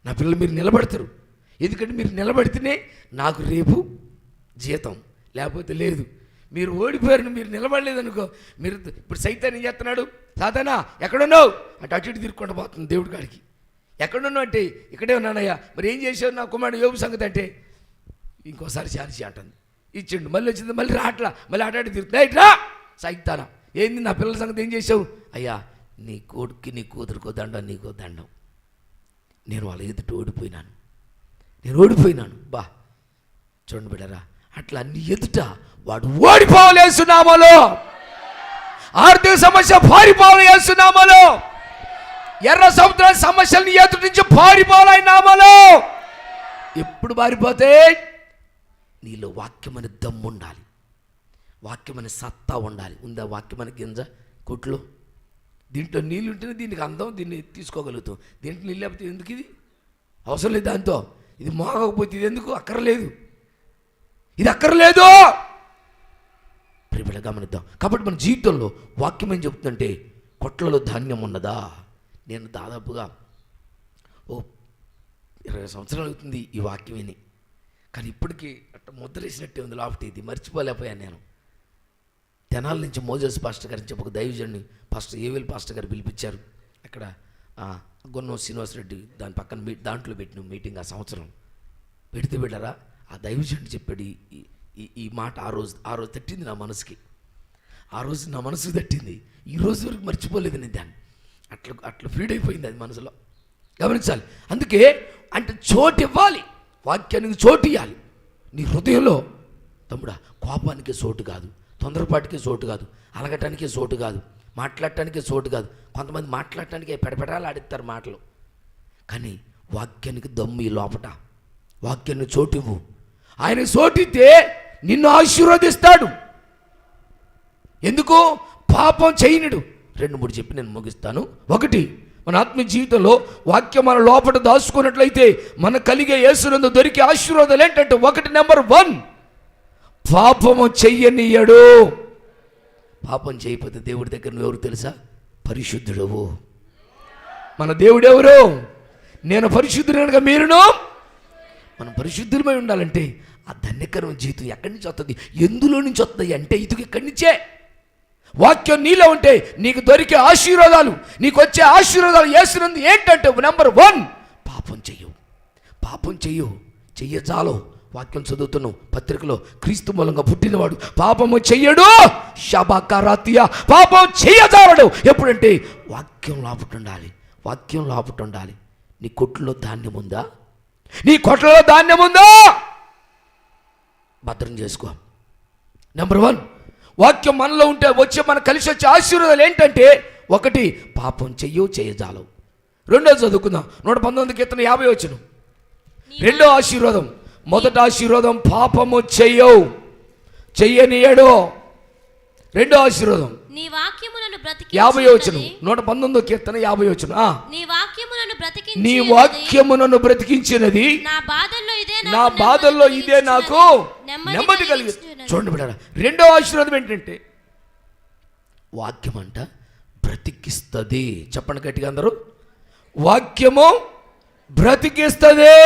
నా పిల్లలు మీరు నిలబడతారు. ఎందుకంటే మీరు నిలబడితేనే నాకు రేపు జీతం, లేకపోతే లేదు. మీరు ఓడిపోయారు, మీరు నిలబడలేదనుకో, మీరు ఇప్పుడు సైతాన్ ఏం చేస్తున్నాడు? సాతానా ఎక్కడున్నావు అంటే అటు ఇటు తిరుక్కుండా పోతుంది దేవుడి కాడికి. ఎక్కడున్నావు అంటే ఇక్కడే ఉన్నానయ్యా. మరి ఏం చేసావు నా కుమారుడు యోబు సంగతి అంటే ఇంకోసారి ఛాన్స్ అంటుంది. ఇచ్చిండు, మళ్ళీ వచ్చింది, మళ్ళీ రాట్లా, మళ్ళీ అటాటి తిరుగుతుంది. రా సైతానా, ఏంది నా పిల్లల సంగతి ఏం చేసావు? అయ్యా నీ కొడుక్కి నీ కూతురుకో దండం, నీకో దండం. నేను వాళ్ళ ఎదుట ఓడిపోయినాను. బా చూడండి బిడ్డరా, అట్లా నీ ఎదుట వాడు ఓడిపోవాలి యేసునామములో. ఆర్థిక సమస్య పారిపోవాలి యేసునామములో. ఎర్ర సముద్ర సమస్యలు నీ ఎదుటి నుంచి పారిపోవాలి ఆయన నామములో. ఎప్పుడు పారిపోతే నీలో వాక్యమని దమ్ము ఉండాలి, వాక్యమని సత్తా ఉండాలి. ఉందా వాక్యమని గింజ కొట్లో? దీంట్లో నీళ్ళు ఉంటేనే దీనికి అందం, దీన్ని తీసుకోగలుగుతాం. దీంట్లో నీళ్ళు లేకపోతే ఎందుకు? ఇది అవసరం లేదు. దాంతో ఇది మోగకపోతే ఇది ఎందుకు? అక్కర్లేదు, ఇది అక్కర్లేదు. ప్రియబిడ్డ గమనిద్దాం. కాబట్టి మన జీవితంలో వాక్యం ఏం చెబుతుందంటే కొట్లలో ధాన్యం ఉన్నదా? నేను దాదాపుగా 20 సంవత్సరాలు అవుతుంది ఈ వాక్యం విని, కానీ ఇప్పటికీ అట్ట ముద్రేసినట్టే ఉంది లాఫ్ట్. ఇది మర్చిపోలేకపోయాను నేను. తెనాల నుంచి మోజస్ పాస్టర్ గారిని చెప్పి ఒక దైవజన్ని పాస్టర్ ఏవేల్ పాస్టర్ గారు పిలిపించారు. అక్కడ గొన్నో శ్రీనివాసరెడ్డి దాని పక్కన దాంట్లో పెట్టిన మీటింగ్ ఆ సంవత్సరం పెడితే బిడ్డరా ఆ దైవజన్ని చెప్పాడు ఈ మాట. ఆ రోజు తట్టింది నా మనసుకి. ఆ రోజు నా మనసుకు తట్టింది. ఈ రోజు వరకు మర్చిపోలేదు నేను దాన్ని. అట్లా ఫీడ్ అయిపోయింది అది మనసులో. గమనించాలి. అందుకే అంటే చోటు ఇవ్వాలి, వాక్యానికి చోటు ఇవ్వాలి నీ హృదయంలో. తమ్ముడా, కోపానికే చోటు కాదు, తొందరపాటుకే చోటు కాదు, అలగటానికే చోటు కాదు, మాట్లాడటానికే చోటు కాదు. కొంతమంది మాట్లాడటానికే పెడపెడాలు ఆడిస్తారు మాటలు. కానీ వాక్యానికి దమ్ము ఈ లోపట. వాక్యాన్ని చోటు ఇవ్వు. ఆయన చోటితే నిన్ను ఆశీర్వదిస్తాడు. ఎందుకు? పాపం చేయనుడు. 2-3 చెప్పి నేను ముగిస్తాను. 1, మన ఆత్మీయ జీవితంలో వాక్యం మన లోపల దాచుకున్నట్లయితే మన కలిగే యేసునందు దొరికే ఆశీర్వాదాలు ఏంటంటే 1 నెంబర్ 1 పాపము చెయ్యనీయడు. పాపం చేయకపోతే దేవుడి దగ్గర నువ్వెవరు తెలుసా? పరిశుద్ధుడవు. మన దేవుడు ఎవరు? నేను పరిశుద్ధుడు కనుక మీరును మనం పరిశుద్ధులమై ఉండాలంటే ఆ ధన్యకరమైన జీవితం ఎక్కడి నుంచి వస్తుంది, ఎందులో నుంచి వస్తుంది అంటే ఇది ఇక్కడి నుంచే. వాక్యం నీలో ఉంటే నీకు దొరికే ఆశీర్వాదాలు, నీకు వచ్చే ఆశీర్వాదాలు యేసునందు ఏంటంటే నెంబర్ 1, పాపం చెయ్యు చెయ్యజాలో. వాక్యం చదువుతున్నాం పత్రికలో, క్రీస్తు మూలంగా పుట్టినవాడు పాపము చెయ్యడు, శబకరాతియా, పాపం చెయ్యజాలడు. ఎప్పుడంటే వాక్యం లోపట ఉండాలి. నీ కొట్లో ధాన్యం ఉందా? భద్రం చేసుకో. నెంబర్ 1, వాక్యం మనలో ఉంటే మన కలిసి వచ్చే ఆశీర్వాదాలు ఏంటంటే 1, పాపం చెయ్యజాలవు. 2 చదువుకుందాం, 119 కీర్తన 50 వచనం. 2 ఆశీర్వాదం. మొదటి ఆశీర్వాదం పాపము చెయ్యనీయడు. 2 ఆశీర్వాదం నీ వాక్యము నన్ను 50 వచనం, 119 కీర్తన 50 వచనం. నీ వాక్యము నన్ను బ్రతికించినది, నా బాధల్లో ఇదే నాకు నెమ్మది కలిగి. చూడండి బిడ్డలారా, 2వ ఆశీర్వాదం ఏంటంటే వాక్యం అంట బ్రతికిస్తుంది. చెప్పండి గట్టిగా అందరూ, వాక్యము బ్రతికిస్తుంది.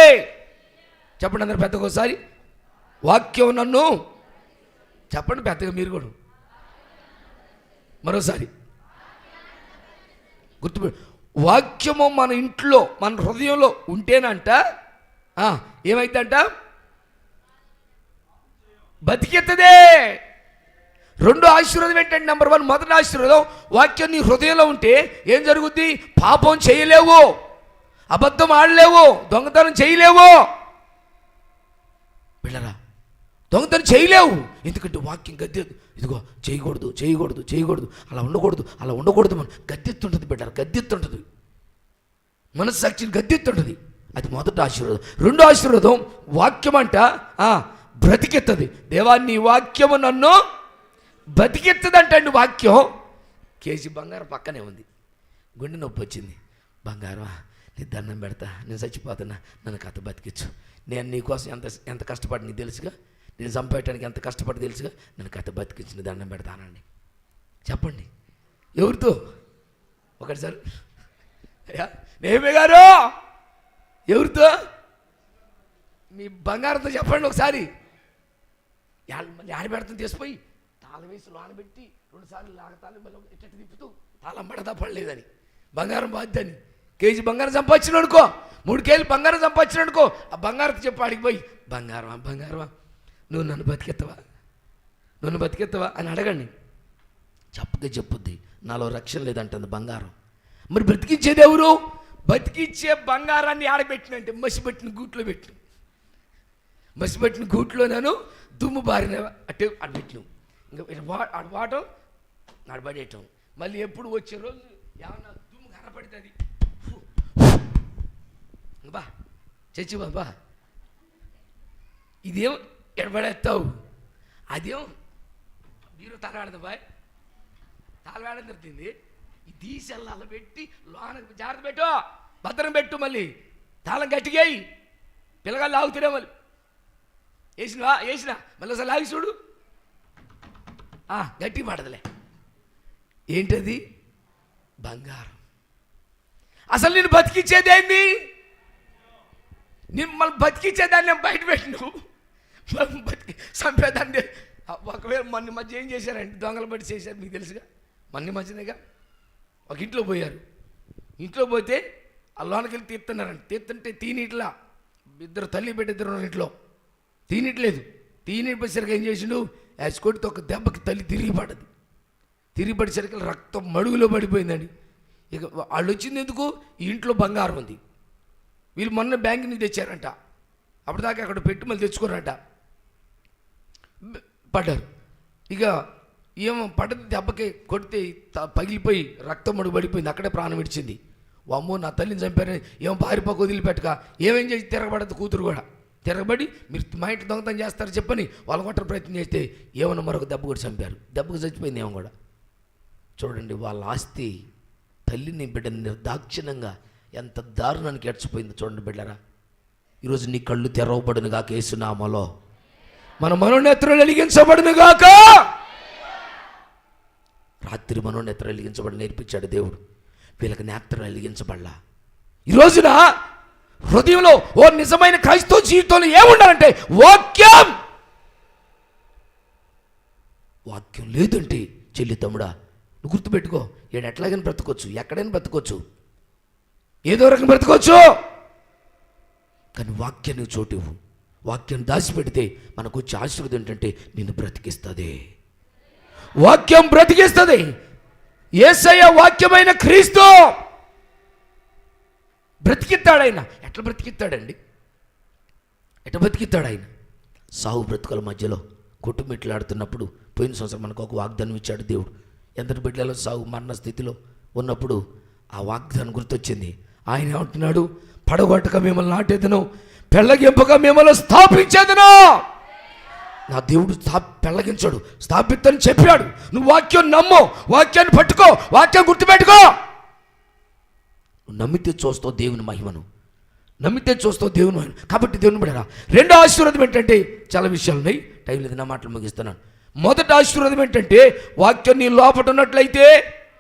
చెప్పండి అందరు పెద్దగా ఒకసారి, వాక్యం నన్ను. చెప్పండి పెద్దగా మీరు కూడా మరోసారి. గుర్తుపెట్టు, వాక్యము మన ఇంట్లో మన హృదయంలో ఉంటేనంట ఏమైందంట, బతికెత్తదే. 2 ఆశీర్వాదం ఏంటంటే నెంబర్ 1, మొదటి ఆశీర్వాదం వాక్యం నీ హృదయంలో ఉంటే ఏం జరుగుద్ది? పాపం చేయలేవు, అబద్ధం ఆడలేవు, దొంగతనం చేయలేవు. పిల్లరా, దొంగతనం చేయలేవు, ఎందుకంటే వాక్యం గద్దె. ఇదిగో చేయకూడదు, అలా ఉండకూడదు మనం గద్దెత్తుంటుంది బిడ్డారు, గద్దెత్తుంటుంది, మనస్సాక్షిని గద్దెత్తుంటుంది. అది మొదటి ఆశీర్వాదం. 2వ ఆశీర్వాదం వాక్యం అంట బ్రతికెత్తది. దేవా నీ వాక్యము నన్ను బతికెత్తదంటండి. వాక్యం కేజీ బంగారం పక్కనే ఉంది, గుండె నొప్పి వచ్చింది, బంగారం నీ దండం పెడతా, నేను చచ్చిపోతున్నా, నన్ను కథ బతికించు, నేను నీకోసం ఎంత కష్టపడి నీకు తెలుసుగా, నేను చంపేయటానికి ఎంత కష్టపడి తెలుసుగా, నన్ను కథ బతికించి నీ దండం పెడతానండి. చెప్పండి ఎవరితో? ఒకటిసారి అయ్యా నేమే గారు, ఎవరితో? మీ బంగారంతో చెప్పండి ఒకసారి. మళ్ళీ ఆడబెడతాను తీసుకుపోయి తాళం వేసి లోనబెట్టి 2 సార్లు లాగతాలు మళ్ళీ ఎట్ట తిప్పుతూ తాళం పడతా పడలేదని, బంగారం బాధ్యని. కేజీ బంగారం సంపాదించిన అనుకో, 3 కేజీలు బంగారం సంపాదించిన అనుకో, ఆ బంగారం చెప్పి అడిగిపోయి బంగారమా నువ్వు నన్ను బతికెత్తవా అని అడగండి. చెప్పుద్ది నాలో రక్షణ లేదంటుంది బంగారం. మరి బ్రతికించేది ఎవరు? బతికించే బంగారాన్ని ఆడబెట్టినంటే మసిపెట్టిన గూట్లో నేను దుమ్ము బారిన అట్టే అడ్బెట్టిను, ఇంకా వాటం నడబడేయటం. మళ్ళీ ఎప్పుడు వచ్చే రోజు ఏమన్నా దుమ్ము కనపడుతుంది, బా చచ్చి బా ఇదేం ఎడబడేస్తావు, అదేం మీరు తలాడదు బాయ్, తాళవేడం దొరికింది, ఈ తీసెల్లాల పెట్టి లోన జాగ్రత్త పెట్టు, భద్రం పెట్టు, మళ్ళీ తాళం గట్టిగా పిల్లగాళ్ళు లాగుతురే, మళ్ళీ వేసినా మళ్ళీ అసలు లాగి చూడు, గట్టి పడదులే. ఏంటది? బంగారం. అసలు నేను బతికించేదేంది? నేను మళ్ళీ బతికించేదాన్ని నేను బయట పెట్టిను, బతికి చంపేదాన్ని. ఒకవేళ మొన్న మధ్య ఏం చేశారంటే దొంగలు బట్టి చేశారు, మీకు తెలుసుగా, మొన్న మధ్యనేగా ఒక ఇంట్లో పోయారు. ఇంట్లో పోతే ఆ లోనకి వెళ్ళి తీస్తున్నారండి. తీస్తుంటే తీనిట్లా, 2 తల్లి బిడ్డ 2 ఇంట్లో తీనిట్లేదు. తీనిపోయేసరికి ఏం చేసిండు, యాసికొడితో ఒక దెబ్బకి తల్లి తిరిగి పడేసరికి రక్తం మడుగులో పడిపోయిందండి. ఇక వాళ్ళు వచ్చింది ఎందుకు? ఈ ఇంట్లో బంగారం ఉంది, వీళ్ళు మొన్న బ్యాంక్ నుంచి తెచ్చారంట, అప్పటిదాకా అక్కడ పెట్టి మళ్ళీ తెచ్చుకోరంట. పడ్డారు. ఇక ఏమో పడ్డది, దెబ్బకి కొడితే పగిలిపోయి రక్తం మడుగు పడిపోయింది, అక్కడే ప్రాణం విడిచింది. అమ్మో నా తల్లిని చంపారని ఏమో పారిపోక వదిలిపెట్టక ఏమేం చేసి తిరగబడద్దు. కూతురు కూడా తిరగబడి మీరు మా ఇంటి దొంగతనం చేస్తారు చెప్పని వాళ్ళ కొట్ట ప్రయత్నం చేస్తే ఏమన్నా మరొక దెబ్బ కూడా చంపారు, దెబ్బకు చచ్చిపోయింది ఏమో కూడా. చూడండి వాళ్ళ ఆస్తి తల్లిని బిడ్డని నిర్దాక్షిణ్యంగా ఎంత దారుణానికి ఏడ్చిపోయింది. చూడండి బిడ్డరా, ఈరోజు నీ కళ్ళు తెరవబడును గాక యేసునామములో, మన మనోనేత్రాలు వెలిగించబడును గాక. రాత్రి మనోనేత్రాలు వెలిగించబడి నేర్పించాడు దేవుడు, వీళ్ళకి నేత్రాలు వెలిగించబడలా. ఈ రోజున హృదయంలో ఓ నిజమైన క్రైస్తవ జీవితంలో ఏముండాలంటే వాక్యం. వాక్యం లేదంటే చెల్లి తమ్ముడా నువ్వు గుర్తుపెట్టుకో, ఏడు ఎట్లాగైనా బ్రతకొచ్చు, ఎక్కడైనా బ్రతకొచ్చు, ఏదో రకం బ్రతకొచ్చు, కానీ వాక్యాన్ని చోటు ఇవ్వు. వాక్యం దాచిపెడితే మనకు వచ్చే ఆశీర్వాదం ఏంటంటే నిన్ను బ్రతికిస్తుంది. వాక్యం బ్రతికిస్తుంది. యేసయ్య వాక్యమైన క్రీస్తు బ్రతికిస్తాడు. ఆయన ఎట్లా బ్రతికిస్తాడండి? ఎట్లా బ్రతికిస్తాడు ఆయన? సాగు బ్రతుకుల మధ్యలో కొట్టుమిట్లాడుతున్నప్పుడు పోయిన సంవత్సరం మనకు ఒక వాగ్దానం ఇచ్చాడు దేవుడు. ఎందరి బిడ్డలో సాగు మరణ స్థితిలో ఉన్నప్పుడు ఆ వాగ్దానం గుర్తొచ్చింది. ఆయన ఏమంటున్నాడు? పడగొట్టక మిమ్మల్ని నాటేదను, పెళ్ళగింపగా మిమ్మల్ని స్థాపించేదను. నా దేవుడు పెళ్ళగించాడు, స్థాపిత్తని చెప్పాడు. నువ్వు వాక్యం నమ్ము, వాక్యాన్ని పట్టుకో, వాక్యం గుర్తుపెట్టుకో. నువ్వు నమ్మితే చూస్తావు దేవుని మహిమను, నమ్మితే చూస్తావు దేవుని మహిమను. కాబట్టి దేవుని బిడ్డరా, రెండో ఆశీర్వాదం ఏంటంటే చాలా విషయాలు ఉన్నాయి, టైం లేదు, నా మాటలు ముగిస్తున్నాను. మొదటి ఆశీర్వాదం ఏంటంటే వాక్యం నీ లోపట ఉన్నట్లయితే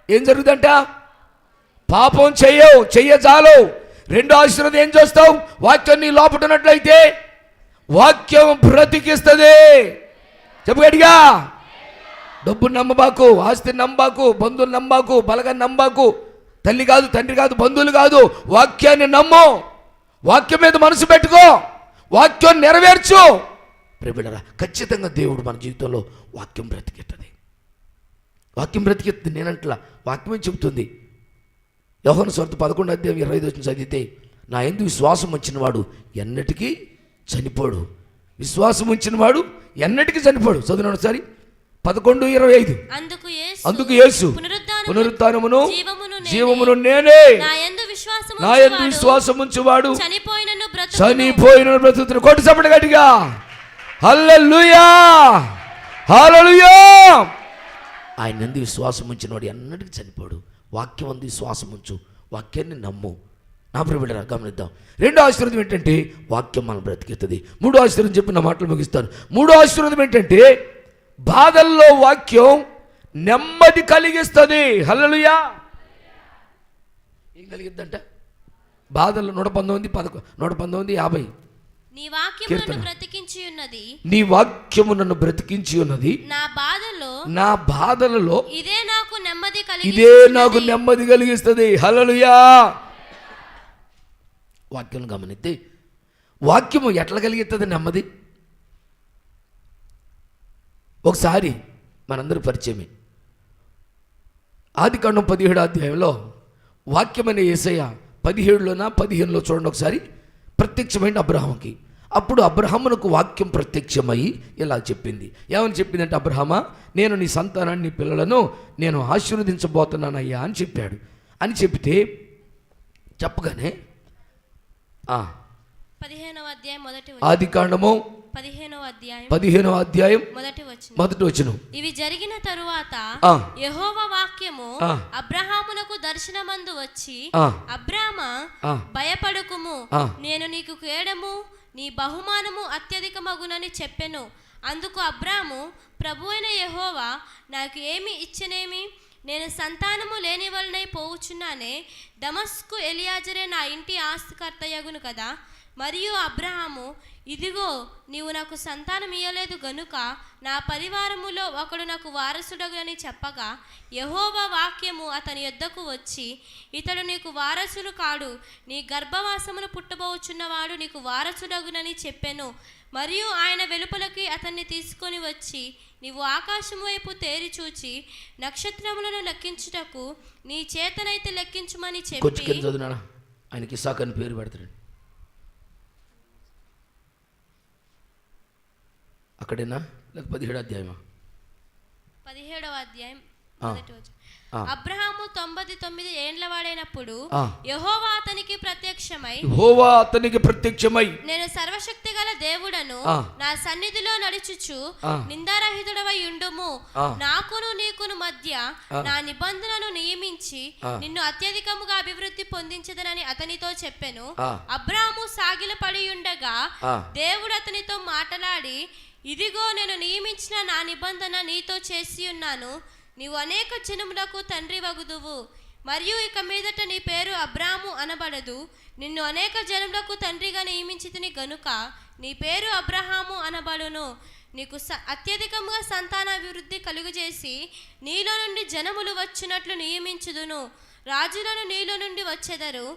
ఏం జరుగుతుందంట? పాపం చెయ్యజాలు. రెండో ఆశీర్వాదం ఏం చేస్తావు? వాక్యం నీ లోపట ఉన్నట్లయితే వాక్యం బ్రతికిస్తుంది. చెప్పు గట్టిగా. డబ్బు నమ్మబాకు, ఆస్తి నమ్మబాకు, బంధువులు నమ్మబాకు, బలగా నమ్మబాకు, తల్లి కాదు, తండ్రి కాదు, బంధువులు కాదు, వాక్యాన్ని నమ్ము. వాక్యం మీద మనసు పెట్టుకో, వాక్యం నెరవేర్చు. ప్రియబిడ్డరా, ఖచ్చితంగా దేవుడు మన జీవితంలో వాక్యం బ్రతికిస్తుంది. వాక్యం బ్రతికిస్తుంది. నేనంటలా వాక్యమే చెబుతుంది. యోహాను సువార్త 11:25 చదివితే, నా యందు విశ్వాసం వచ్చినవాడు ఎన్నటికీ చనిపోడు, విశ్వాసం ఉంచినవాడు ఎన్నటికీ చనిపోడు. చదువునాడు ఒకసారి 11:25. అందుకు యేసు పునరుత్థానమును జీవమును నేనే, నా యందు విశ్వాసం ఉంచువాడు చనిపోయిన బ్రతుకుతాడు. కొట్టి చప్పటి గట్టిగా. హల్లెలూయా, హల్లెలూయా. ఆయన యందు విశ్వాసం ఉంచినవాడు ఎన్నటికీ చనిపోడు. వాక్యం అందు విశ్వాసం ఉంచు, వాక్యాన్ని నమ్ము. నా ప్రియబిడ్డరా, గమనిద్దాం. రెండో ఆశీర్వాదం ఏంటంటే వాక్యం మనం బ్రతికిస్తుంది. మూడో ఆశీర్వాదం చెప్పి నా మాటలు ముగిస్తాను. మూడో ఆశీర్వాదం ఏంటంటే బాధల్లో వాక్యం నెమ్మది కలిగిస్తుంది. హల్లెలూయా. ఏం కలిగిద్దంట? బాధల్లో 119:50 నీ వాక్యము నన్ను బ్రతికించి ఉన్నది, నా బాధలలో ఇదే నాకు నెమ్మది కలిగిస్తుంది. హల్లెలూయా. వాక్యం గమనిస్తే వాక్యము ఎట్లా కలిగిస్తుంది నెమ్మది? ఒకసారి మనందరూ పరిచయమే. ఆదికాండం 17వ అధ్యాయంలో వాక్యమైన యేసయ్య 17లోనా 15లో చూడండి ఒకసారి, ప్రత్యక్షమైన అబ్రహాముకి. అప్పుడు అబ్రహామునకు వాక్యం ప్రత్యక్షమై ఇలా చెప్పింది. ఏమని చెప్పిందంటే, అబ్రహామా, నేను నీ సంతానాన్ని, నీ పిల్లలను నేను ఆశీర్వదించబోతున్నానయ్యా అని చెప్పాడు. అని చెప్తే చెప్పగానే 15వ అధ్యాయం ఆదికాండము 15వ అధ్యాయం మొదటి వచనం. ఇవి జరిగిన తరువాత యెహోవా వాక్యము అబ్రహామునకు దర్శనమందు వచ్చి, అబ్రామా, భయపడకుము, నేను నీకు కేడము, నీ బహుమానము అత్యధికమగునని చెప్పెను. అందుకు అబ్రాము, ప్రభువైన యెహోవా నాకు ఏమి ఇచ్చనేమి? నేను సంతానము లేని వలనై పోవుచున్నానే. దమస్కు ఎలియాజరే నా ఇంటి ఆస్తికర్తయగును కదా. మరియు అబ్రహాము, ఇదిగో నీవు నాకు సంతానం ఇయ్యలేదు గనుక నా పరివారములో ఒకడు నాకు వారసుడగునని చెప్పగా, యెహోవా వాక్యము అతని యొద్దకు వచ్చి, ఇతడు నీకు వారసుడు కాడు, నీ గర్భవాసమును పుట్టబోచున్నవాడు నీకు వారసుడగునని చెప్పెను. మరియు ఆయన వెలుపలకి అతన్ని తీసుకొని వచ్చి, నీవు ఆకాశము వైపు తేరి చూచి నక్షత్రములను లెక్కించుటకు నీ చేతనైతే లెక్కించుమని చెప్పి, ఆయనకి ఇస్సాకు అని పేరు పెడతాడు. అక్కడేనా లేక 17వ అధ్యాయమా? 17వ అధ్యాయం అబ్రహాము 99 ఏండ్ల వాడైనప్పుడు యెహోవా అతనికి ప్రత్యక్షమై, నేను సర్వశక్తి గల దేవుడను, నా సన్నిధిలో నడుచుచు నిందారహితుడవై ఉండుము, నాకును నీకును మధ్య నా నిబంధనను నియమించి నిన్ను అత్యధికముగా అభివృద్ధి పొందించదనని అతనితో చెప్పెను. అబ్రహాము సాగిలపడి ఉండగా దేవుడు అతనితో మాట్లాడి, ఇదిగో నేను నియమించిన నా నిబంధన నీతో చేసి ఉన్నాను, నీవు అనేక జనములకు తండ్రి వగుదువు, మరియు ఇక మీదట నీ పేరు అబ్రాము అనబడదు, నిన్ను అనేక జనములకు తండ్రిగా నియమించితిని గనుక నీ పేరు అబ్రహాము అనబడును. నీకు అత్యధికంగా సంతానాభివృద్ధి కలుగజేసి నీలో నుండి జనములు వచ్చినట్లు నియమించుదును. రాజులను నీలో నుండి వచ్చెదరు.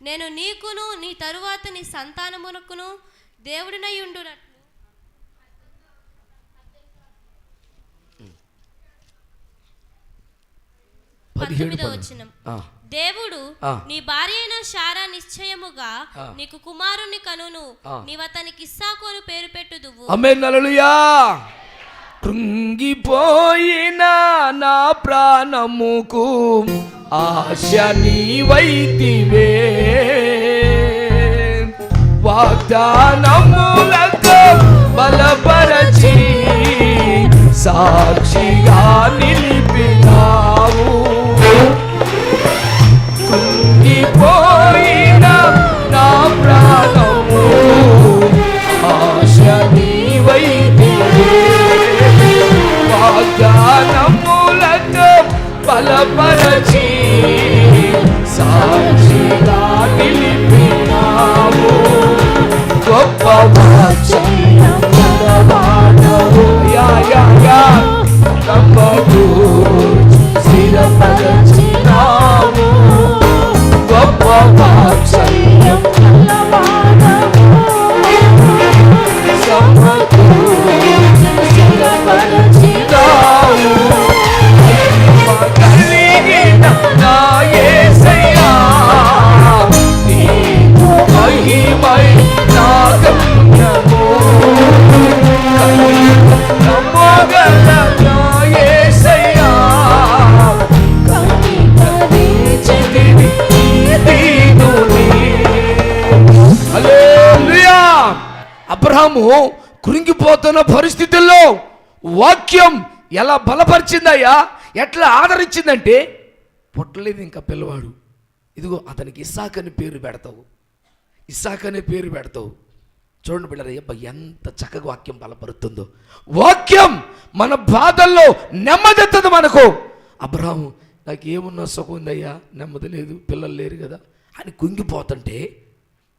నేను నీకును నీ తరువాత నీ సంతానమునకును దేవుడినై ఉండునట్లు. 19వ వచనం. దేవుడు నీ భార్య అయిన శారా నిశ్చయముగా నీకు కుమారుని కనును, నీవు అతనికి ఇస్సాకు అని పేరు పెట్టుదువు. ఆమేన్, హల్లెలూయా. కృంగిపోయిన నా ప్రాణముకు ఆశ నీవైతివే, వాగ్దానములకు బలపరచి సాక్షిగా నిలిపినావు. కృంగిపోయిన నా ప్రాణము ఆశ నీవైతివే, వాగ్దానములకు బలపరచి సాక్షిగా నిలిపినావు. గొప్ప వాత్సల్యం గలవాడవు, నమ్మకు స్థిరపరచినావు. గొప్ప వాత్సల్యం గలవాడవు, స్థిరపరచినావు. కలిగిన నా యేసయ్యా, నీకు మహిమై నా గమ్యము. నమ్మగల నా యేసయ్యా, కనికరించితివి ఈ దీనుని. హల్లెలూయా. అబ్రహాము కృంగిపోతున్న పరిస్థితుల్లో వాక్యం ఎలా బలపరిచిందయ్యా, ఎట్లా ఆదరించిందంటే, పుట్టలేదు ఇంకా పిల్లవాడు, ఇదిగో అతనికి ఇస్సాకు అని పేరు పెడతావు, ఇస్సాకు అనే పేరు పెడతావు. చూడండి బిడ్డరయ్యప్ప, ఎంత చక్కగా వాక్యం బలపరుతుందో. వాక్యం మన బాధల్లో నెమ్మదిస్తుంది మనకు. అబ్రహాము నాకు ఏమున్నా సుఖం ఉందయ్యా, నెమ్మది లేదు, పిల్లలు లేరు కదా అని కుంగిపోతుంటే